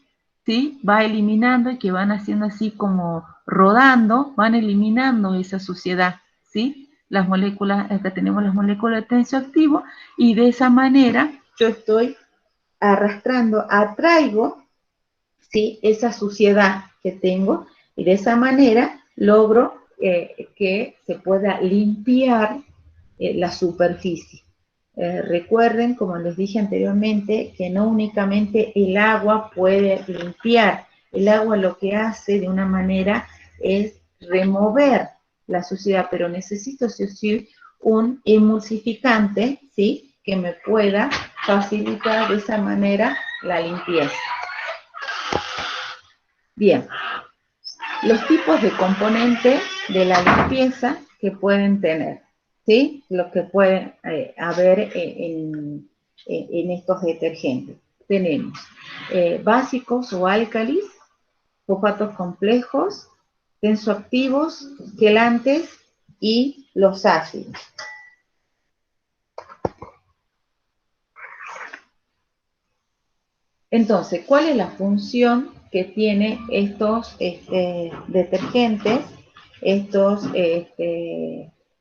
B: ¿sí? Va eliminando, y que van haciendo así como rodando, van eliminando esa suciedad, ¿sí? Las moléculas, acá tenemos las moléculas de tensioactivo, y de esa manera yo estoy arrastrando, atraigo, ¿sí? Esa suciedad que tengo, y de esa manera logro que se pueda limpiar la superficie. Recuerden, como les dije anteriormente, que no únicamente el agua puede limpiar. El agua lo que hace de una manera es remover la suciedad, pero necesito sí un emulsificante, ¿sí? Que me pueda facilitar de esa manera la limpieza. Bien, los tipos de componentes de la limpieza que pueden tener, ¿sí? Lo que pueden haber en estos detergentes. Tenemos básicos o álcalis, fosfatos complejos, tensoactivos, quelantes y los ácidos. Entonces, ¿cuál es la función que tiene estos detergentes?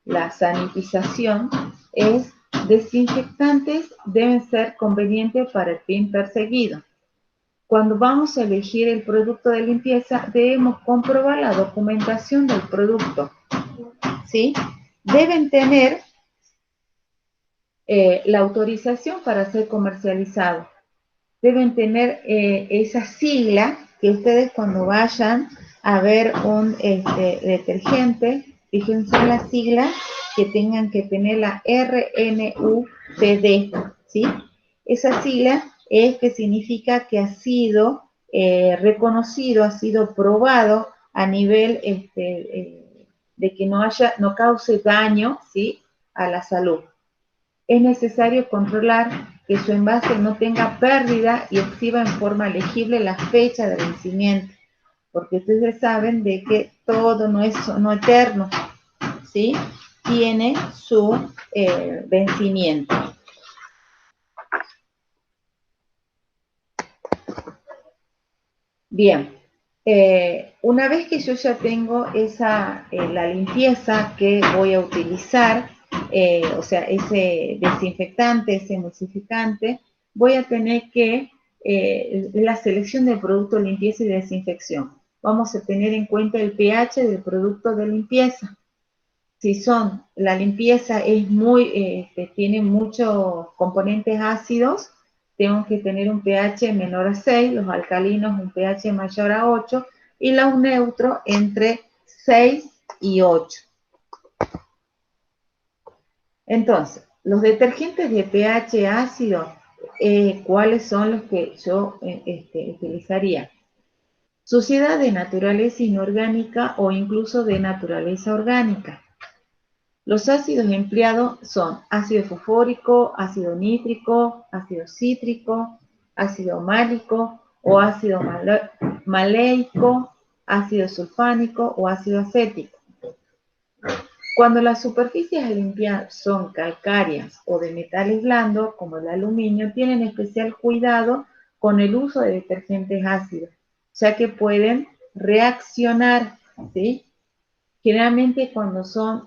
B: La sanitización es: desinfectantes deben ser convenientes para el fin perseguido. Cuando vamos a elegir el producto de limpieza, debemos comprobar la documentación del producto, ¿sí? Deben tener la autorización para ser comercializados. Deben tener esa sigla que ustedes, cuando vayan a ver un detergente, fíjense en la sigla, que tengan que tener la RNUPD, ¿sí? Esa sigla es que significa que ha sido reconocido, ha sido probado a nivel de que no cause daño, ¿sí? A la salud. Es necesario controlar que su envase no tenga pérdida y exhiba en forma legible la fecha de vencimiento, porque ustedes saben de que todo no es eterno, ¿sí? Tiene su vencimiento. Bien, una vez que yo ya tengo la limpieza que voy a utilizar, o sea, ese desinfectante, ese emulsificante, voy a tener que, la selección del producto de limpieza y desinfección. Vamos a tener en cuenta el pH del producto de limpieza. Si la limpieza es tiene muchos componentes ácidos, tengo que tener un pH menor a 6, los alcalinos un pH mayor a 8 y los neutros entre 6 y 8. Entonces, los detergentes de pH ácido, ¿cuáles son los que yo utilizaría? Suciedad de naturaleza inorgánica o incluso de naturaleza orgánica. Los ácidos empleados son ácido fosfórico, ácido nítrico, ácido cítrico, ácido málico o ácido maleico, ácido sulfánico o ácido acético. Cuando las superficies a limpiar son calcáreas o de metales blandos, como el aluminio, tienen especial cuidado con el uso de detergentes ácidos, ya que pueden reaccionar, ¿sí? Generalmente cuando son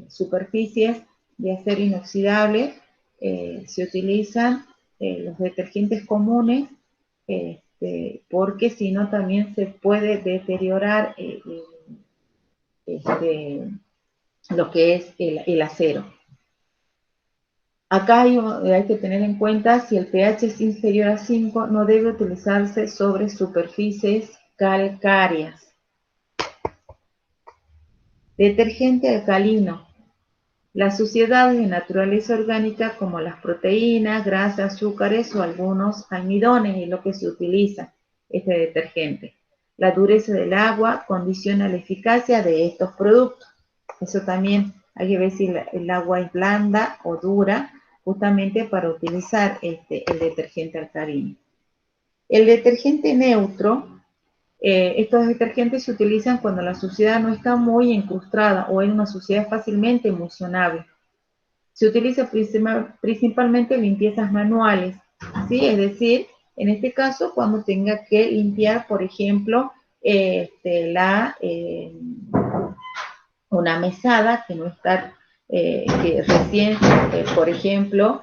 B: superficies de acero inoxidable, se utilizan los detergentes comunes, porque si no también se puede deteriorar lo que es el acero. Acá hay que tener en cuenta, si el pH es inferior a 5, no debe utilizarse sobre superficies calcáreas. Detergente alcalino. Las suciedades de naturaleza orgánica como las proteínas, grasas, azúcares o algunos almidones es lo que se utiliza este detergente. La dureza del agua condiciona la eficacia de estos productos. Eso también hay que ver si el agua es blanda o dura, justamente para utilizar el detergente alcalino. El detergente neutro. Estos detergentes se utilizan cuando la suciedad no está muy incrustada o es una suciedad fácilmente emulsionable. Se utiliza principalmente en limpiezas manuales, ¿sí? Es decir, en este caso, cuando tenga que limpiar, por ejemplo, una mesada que no está, que recién, por ejemplo,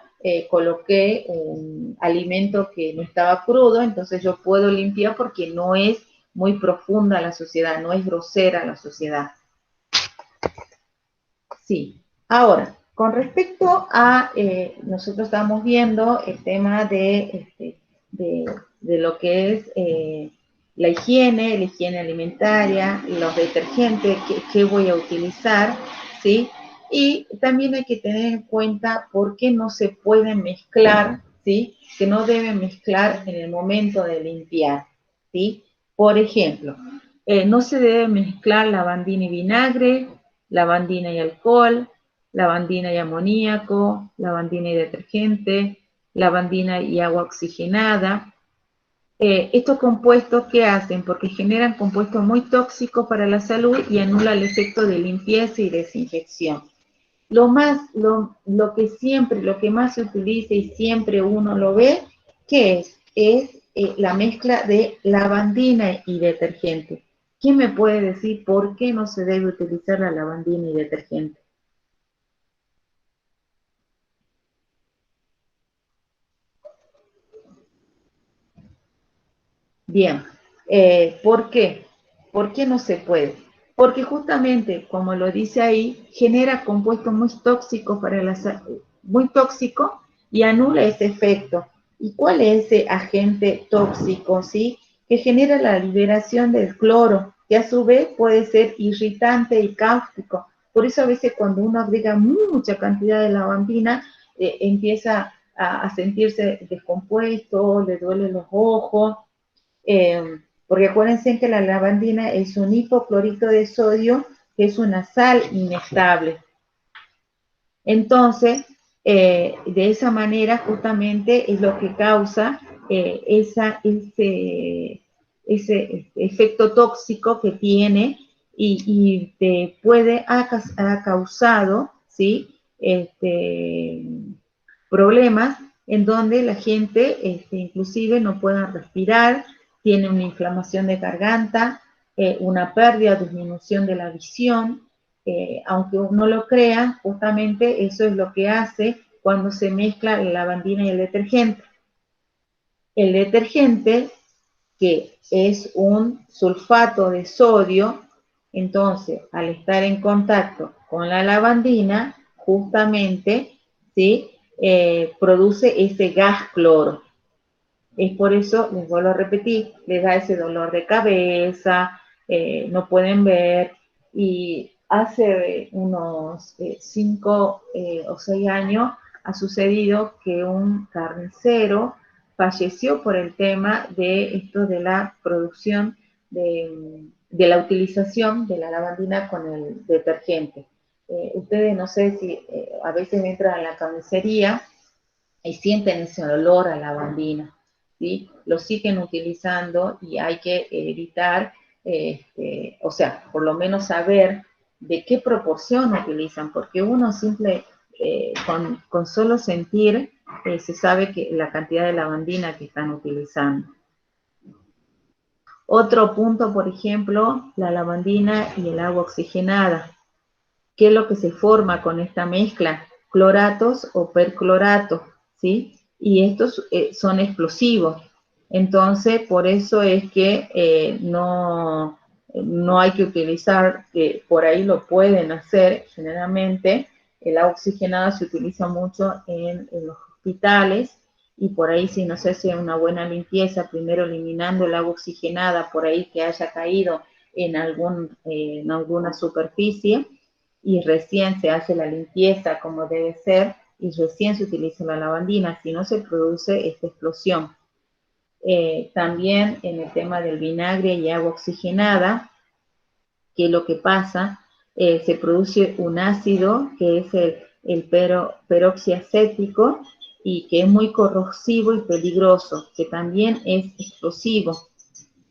B: coloqué un alimento que no estaba crudo, entonces yo puedo limpiar porque no es muy profunda la suciedad, no es grosera la suciedad. Sí. Ahora, con respecto a, nosotros estamos viendo el tema de lo que es la higiene alimentaria, los detergentes que voy a utilizar, ¿sí? Y también hay que tener en cuenta por qué no se pueden mezclar, ¿sí? Que no deben mezclar en el momento de limpiar, ¿sí? Por ejemplo, no se debe mezclar lavandina y vinagre, lavandina y alcohol, lavandina y amoníaco, lavandina y detergente, lavandina y agua oxigenada. Estos compuestos, ¿qué hacen? Porque generan compuestos muy tóxicos para la salud y anulan el efecto de limpieza y desinfección. Lo que más se utiliza y siempre uno lo ve, ¿qué es? Es la mezcla de lavandina y detergente. ¿Quién me puede decir por qué no se debe utilizar la lavandina y detergente? Bien, ¿por qué? ¿Por qué no se puede? Porque justamente, como lo dice ahí, genera compuestos muy tóxicos para la salud, muy tóxico y anula ese efecto. ¿Y cuál es ese agente tóxico, sí? Que genera la liberación del cloro, que a su vez puede ser irritante y cáustico. Por eso a veces cuando uno agrega mucha cantidad de lavandina, empieza a sentirse descompuesto, le duelen los ojos. Porque acuérdense que la lavandina es un hipoclorito de sodio, que es una sal inestable. Entonces, de esa manera justamente es lo que causa ese efecto tóxico que tiene y te ha causado, ¿sí? Problemas en donde la gente inclusive no puede respirar, tiene una inflamación de garganta, una pérdida, disminución de la visión. Aunque uno lo crea, justamente eso es lo que hace cuando se mezcla la lavandina y el detergente. El detergente, que es un sulfato de sodio, entonces al estar en contacto con la lavandina, justamente, ¿sí? Produce ese gas cloro. Es por eso, les vuelvo a repetir, les da ese dolor de cabeza, no pueden ver. Y hace unos 5 o 6 años ha sucedido que un carnicero falleció por el tema de esto de la producción, de la utilización de la lavandina con el detergente. Ustedes no sé si a veces entran a la carnicería y sienten ese olor a lavandina, ¿sí? Lo siguen utilizando y hay que evitar, o sea, por lo menos saber de qué proporción utilizan, porque uno con solo sentir, se sabe que la cantidad de lavandina que están utilizando. Otro punto, por ejemplo, la lavandina y el agua oxigenada. ¿Qué es lo que se forma con esta mezcla? Cloratos o percloratos, ¿sí? Y estos son explosivos. Entonces, por eso es que no hay que utilizar, que por ahí lo pueden hacer. Generalmente, el agua oxigenada se utiliza mucho en los hospitales, y por ahí si no se hace una buena limpieza, primero eliminando el agua oxigenada, por ahí que haya caído en alguna superficie, y recién se hace la limpieza como debe ser, y recién se utiliza la lavandina, si no se produce esta explosión. También en el tema del vinagre y agua oxigenada, ¿qué es lo que pasa? Se produce un ácido que es el peroxiacético, y que es muy corrosivo y peligroso, que también es explosivo.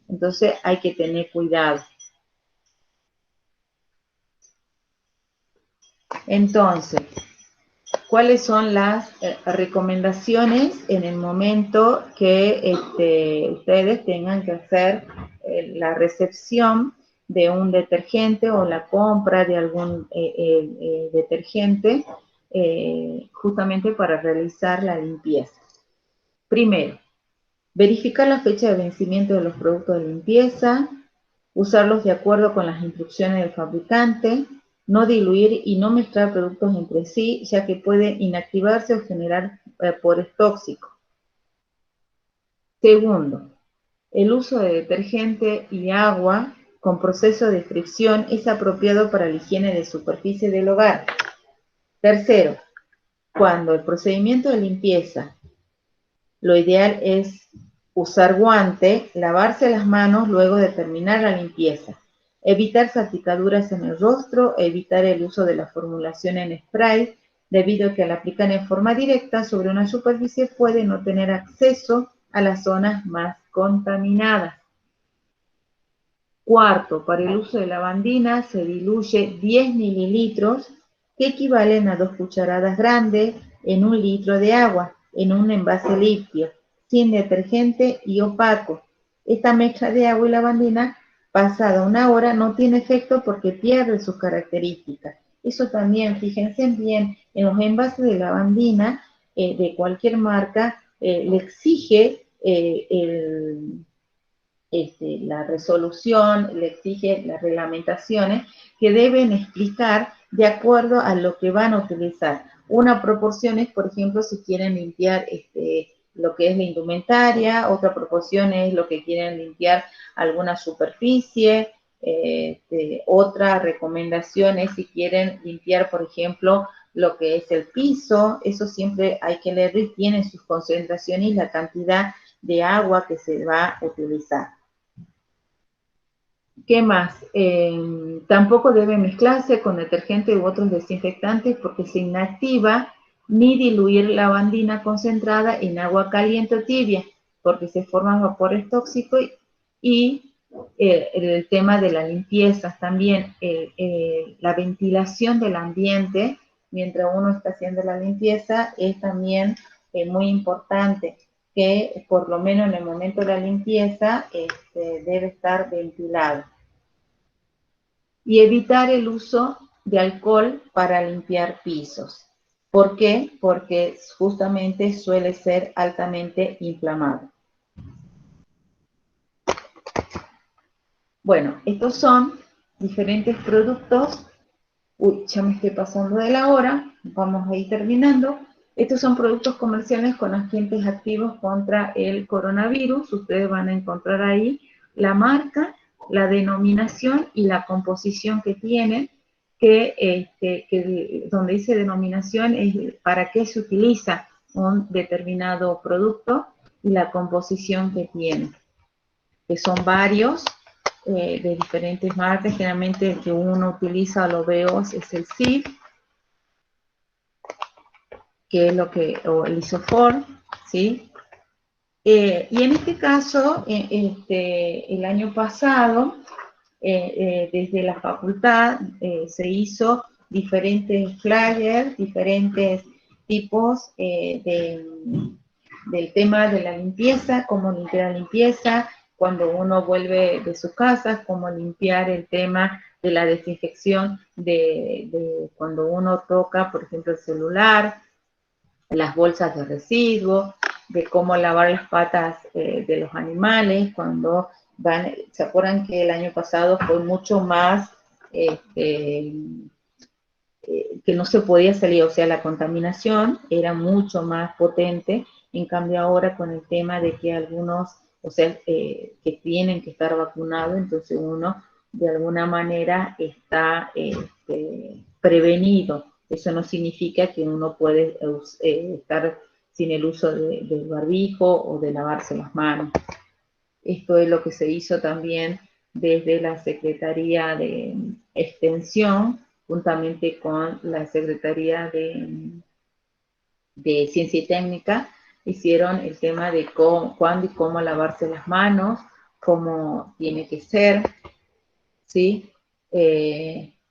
B: Entonces hay que tener cuidado. Entonces, ¿cuáles son las recomendaciones en el momento que ustedes tengan que hacer la recepción de un detergente o la compra de algún detergente, justamente para realizar la limpieza? Primero, verificar la fecha de vencimiento de los productos de limpieza, usarlos de acuerdo con las instrucciones del fabricante, no diluir y no mezclar productos entre sí, ya que puede inactivarse o generar pores tóxicos. Segundo, el uso de detergente y agua con proceso de fricción es apropiado para la higiene de superficie del hogar. Tercero, cuando el procedimiento de limpieza, lo ideal es usar guante, lavarse las manos luego de terminar la limpieza. Evitar salpicaduras en el rostro, evitar el uso de la formulación en spray, debido a que al aplicar en forma directa sobre una superficie puede no tener acceso a las zonas más contaminadas. Cuarto, para el uso de lavandina se diluye 10 mililitros, que equivalen a 2 cucharadas grandes en 1 litro de agua, en un envase limpio, sin detergente y opaco. Esta mezcla de agua y lavandina, pasada 1 hora, no tiene efecto porque pierde sus características. Eso también, fíjense bien, en los envases de lavandina de cualquier marca, le exige la resolución, le exige las reglamentaciones que deben explicar de acuerdo a lo que van a utilizar. Una proporción es, por ejemplo, si quieren limpiar lo que es la indumentaria, otra proporción es lo que quieren limpiar alguna superficie, otra recomendación es si quieren limpiar, por ejemplo, lo que es el piso. Eso siempre hay que leer y tiene sus concentraciones y la cantidad de agua que se va a utilizar. ¿Qué más? Tampoco debe mezclarse con detergente u otros desinfectantes porque se inactiva, ni diluir lavandina concentrada en agua caliente o tibia, porque se forman vapores tóxicos, y el tema de la limpieza también, la ventilación del ambiente mientras uno está haciendo la limpieza es también muy importante que por lo menos en el momento de la limpieza debe estar ventilado. Y evitar el uso de alcohol para limpiar pisos. ¿Por qué? Porque justamente suele ser altamente inflamado. Bueno, estos son diferentes productos. Uy, ya me estoy pasando de la hora. Vamos a ir terminando. Estos son productos comerciales con agentes activos contra el coronavirus. Ustedes van a encontrar ahí la marca, la denominación y la composición que tienen, donde dice denominación es para qué se utiliza un determinado producto y la composición que tiene, que son varios de diferentes marcas. Generalmente el que uno utiliza, lo veo, es el CIF, que es o el Isofor, ¿sí? Y en este caso, el año pasado, desde la facultad se hizo diferentes flyers, diferentes tipos del tema de la limpieza, cómo limpiar la limpieza, cuando uno vuelve de su casa, cómo limpiar el tema de la desinfección de cuando uno toca, por ejemplo, el celular, las bolsas de residuos, de cómo lavar las patas de los animales cuando van. ¿Se acuerdan que el año pasado fue mucho más que no se podía salir? O sea, la contaminación era mucho más potente. En cambio ahora con el tema de que algunos, o sea, que tienen que estar vacunados, entonces uno de alguna manera está prevenido. Eso no significa que uno puede estar sin el uso del barbijo o de lavarse las manos. Esto es lo que se hizo también desde la Secretaría de Extensión, juntamente con la Secretaría de Ciencia y Técnica, hicieron el tema de cuándo y cómo lavarse las manos, cómo tiene que ser, ¿sí?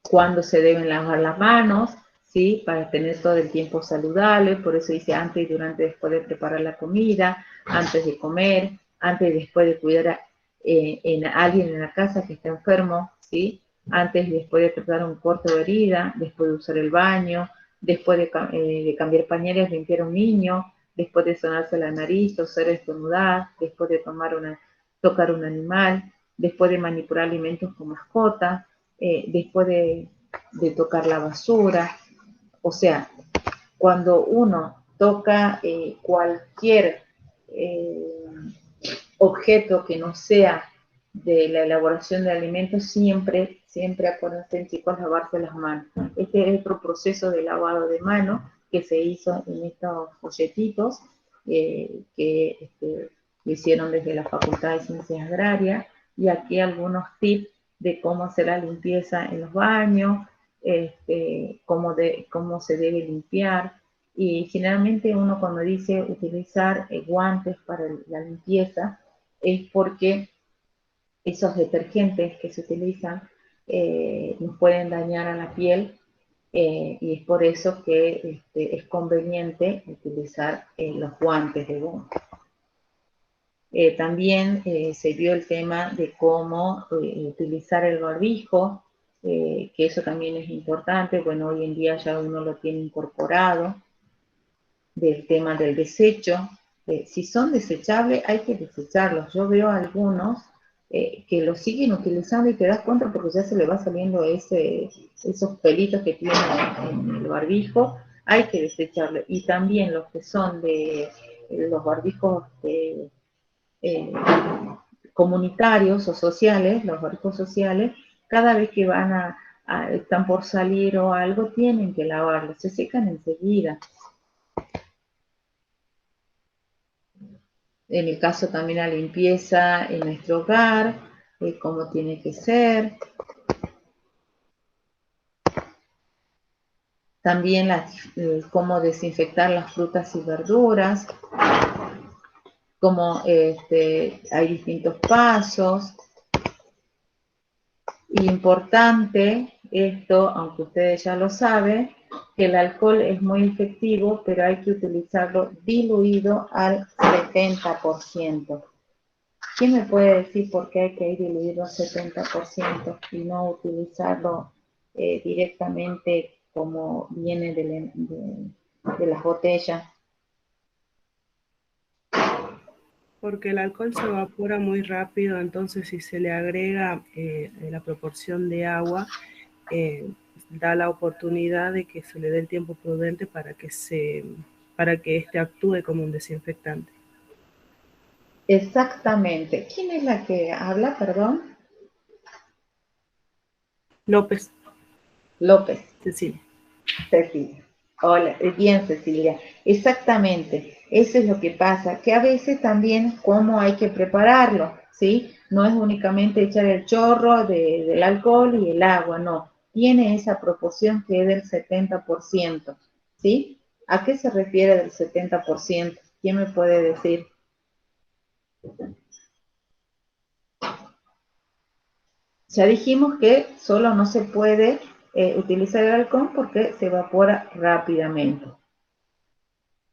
B: Cuándo se deben lavar las manos, ¿sí? Para tener todo el tiempo saludable. Por eso dice antes y durante, después de preparar la comida, antes de comer, antes y después de cuidar a alguien en la casa que está enfermo, ¿sí? Antes y después de tratar un corte o herida, después de usar el baño, después de cambiar pañales, limpiar a un niño, después de sonarse la nariz, toser, estornudar, después de tocar un animal, después de manipular alimentos con mascotas, después de tocar la basura. O sea, cuando uno toca cualquier objeto que no sea de la elaboración de alimentos, siempre acuérdense, chicos, lavarse las manos. Este es otro proceso de lavado de manos que se hizo en estos folletitos que lo hicieron desde la Facultad de Ciencias Agrarias, y aquí algunos tips de cómo hacer la limpieza en los baños, cómo se debe limpiar. Y generalmente uno cuando dice utilizar guantes para la limpieza es porque esos detergentes que se utilizan nos pueden dañar a la piel, y es por eso que es conveniente utilizar los guantes de goma. También se vio el tema de cómo utilizar el barbijo, que eso también es importante. Bueno, hoy en día ya uno lo tiene incorporado, del tema del desecho. Si son desechables, hay que desecharlos. Yo veo algunos que los siguen utilizando y te das cuenta porque ya se le va saliendo esos pelitos que tienen en el barbijo. Hay que desecharlos. Y también los que son de los barbijos comunitarios o sociales, los barbijos sociales, cada vez que están por salir o algo, tienen que lavarlos. Se secan enseguida. En el caso también la limpieza en nuestro hogar, cómo tiene que ser. También cómo desinfectar las frutas y verduras, cómo hay distintos pasos. Y importante, esto, aunque ustedes ya lo saben, que el alcohol es muy efectivo, pero hay que utilizarlo diluido al 70%. ¿Quién me puede decir por qué hay que diluirlo al 70% y no utilizarlo directamente como viene de las botellas?
D: Porque el alcohol se evapora muy rápido, entonces si se le agrega la proporción de agua, da la oportunidad de que se le dé el tiempo prudente para que este actúe como un desinfectante.
B: Exactamente. ¿Quién es la que habla, perdón?
D: López,
B: López.
D: Cecilia.
B: Cecilia. Hola, bien Cecilia. Exactamente. Eso es lo que pasa, que a veces también cómo hay que prepararlo, ¿sí? No es únicamente echar el chorro del alcohol y el agua, no. Tiene esa proporción que es del 70%, ¿sí? ¿A qué se refiere del 70%? ¿Quién me puede decir? Ya dijimos que solo no se puede utilizar el alcohol porque se evapora rápidamente.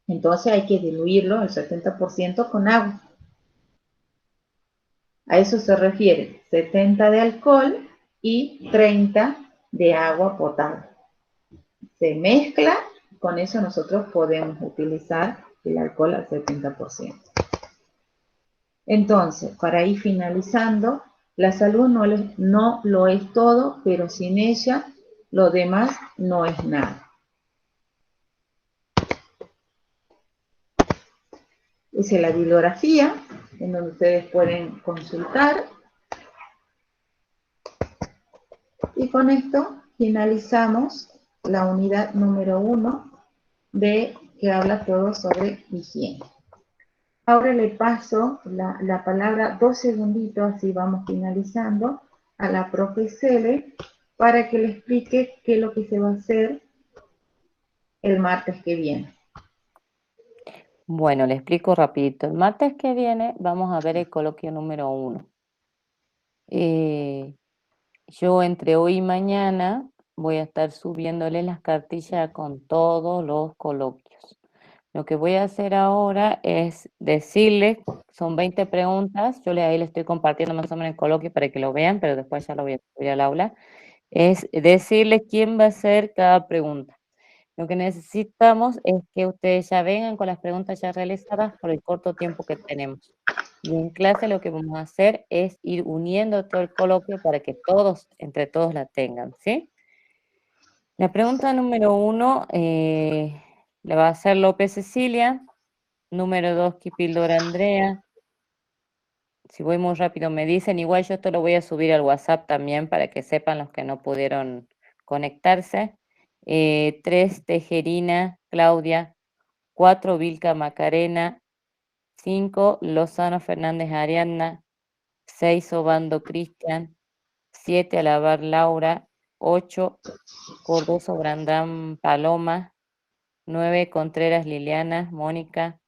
B: Entonces hay que diluirlo el 70% con agua. A eso se refiere, 70 de alcohol y 30 de agua potable. Se mezcla, con eso nosotros podemos utilizar el alcohol al 70%. Entonces, para ir finalizando, la salud no lo es todo, pero sin ella lo demás no es nada. Esa es la bibliografía en donde ustedes pueden consultar. Y con esto finalizamos la unidad número 1 de que habla todo sobre higiene. Ahora le paso la palabra 2 segunditos, así vamos finalizando, a la profe Cele para que le explique qué es lo que se va a hacer el martes que viene.
A: Bueno, le explico rapidito. El martes que viene vamos a ver el coloquio número 1. Yo entre hoy y mañana voy a estar subiéndole las cartillas con todos los coloquios. Lo que voy a hacer ahora es decirles, son 20 preguntas, ahí le estoy compartiendo más o menos el coloquio para que lo vean, pero después ya lo voy a subir al aula. Es decirles quién va a hacer cada pregunta. Lo que necesitamos es que ustedes ya vengan con las preguntas ya realizadas por el corto tiempo que tenemos. Y en clase lo que vamos a hacer es ir uniendo todo el coloquio para que todos, entre todos la tengan, ¿sí? La pregunta número 1 la va a hacer López Cecilia. Número 2, Kipildor Andrea. Si voy muy rápido me dicen, igual yo esto lo voy a subir al WhatsApp también para que sepan los que no pudieron conectarse. 3, Tejerina Claudia. 4, Vilca Macarena. 5, Lozano Fernández Ariadna. 6, Obando Cristian. 7, Alabar Laura. 8, Cordoso Brandán Paloma. 9, Contreras Liliana Mónica.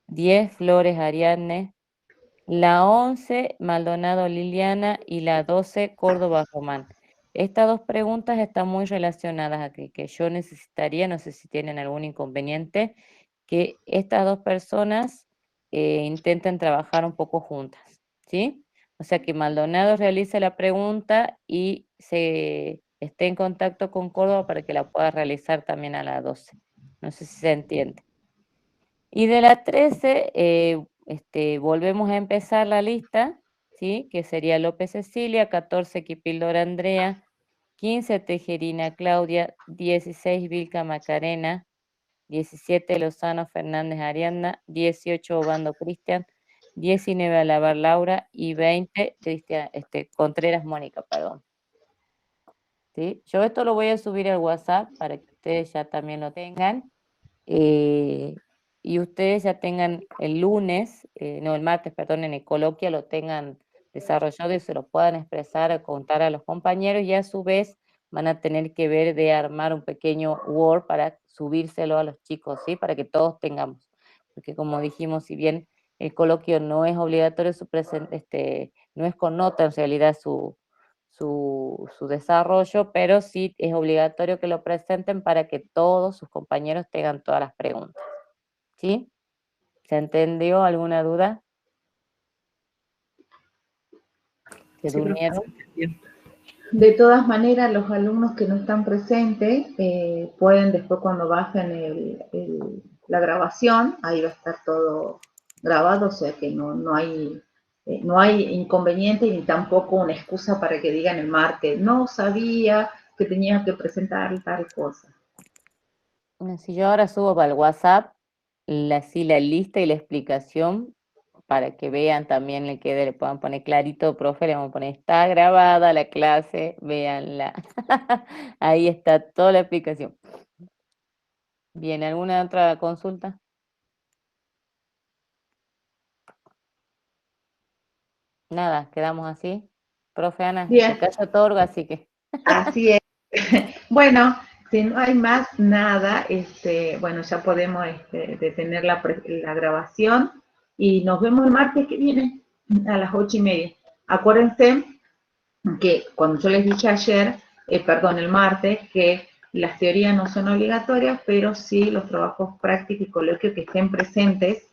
A: 10, Flores Ariadne. La 11, Maldonado Liliana, y la 12, Córdoba Román. Estas dos preguntas están muy relacionadas aquí, que yo necesitaría, no sé si tienen algún inconveniente, que estas dos personas intenten trabajar un poco juntas, ¿sí? O sea, que Maldonado realice la pregunta y se esté en contacto con Córdoba para que la pueda realizar también a la 12. No sé si se entiende. Y de la 13, volvemos a empezar la lista, ¿sí? Que sería López Cecilia, 14, Kipildor Andrea, 15, Tejerina Claudia, 16, Vilca Macarena, 17, Lozano Fernández Ariadna, 18, Obando Cristian, 19, Alabar Laura y 20, Contreras Mónica, perdón. ¿Sí? Yo esto lo voy a subir al WhatsApp para que ustedes ya también lo tengan. Y ustedes ya tengan el martes, perdón, en el coloquio lo tengan desarrollado y se lo puedan expresar o contar a los compañeros, y a su vez van a tener que ver de armar un pequeño Word para subírselo a los chicos, ¿sí? Para que todos tengamos, porque como dijimos, si bien el coloquio no es obligatorio, no es con nota en realidad su desarrollo, pero sí es obligatorio que lo presenten para que todos sus compañeros tengan todas las preguntas. ¿Sí? ¿Se entendió? ¿Alguna duda? ¿Se
D: Sí, profe,
A: durmieron?
D: se entendió.
B: De todas maneras, los alumnos que no están presentes pueden después cuando bajen la grabación, ahí va a estar todo grabado, o sea que no hay inconveniente ni tampoco una excusa para que digan el martes, no sabía que tenía que presentar tal cosa.
A: Si yo ahora subo para el WhatsApp la lista y la explicación para que vean también, le puedan poner clarito, profe, le vamos a poner, está grabada la clase, véanla. Ahí está toda la explicación. Bien, ¿alguna otra consulta? Nada, quedamos así. Profe Ana,
B: Bien.
A: te callo otorga, así que.
B: Así es. Bueno, si no hay más nada, bueno, ya podemos detener la grabación y nos vemos el martes que viene a las 8:30. Acuérdense que cuando yo les dije ayer, el martes, que las teorías no son obligatorias, pero sí los trabajos prácticos y coloquios que estén presentes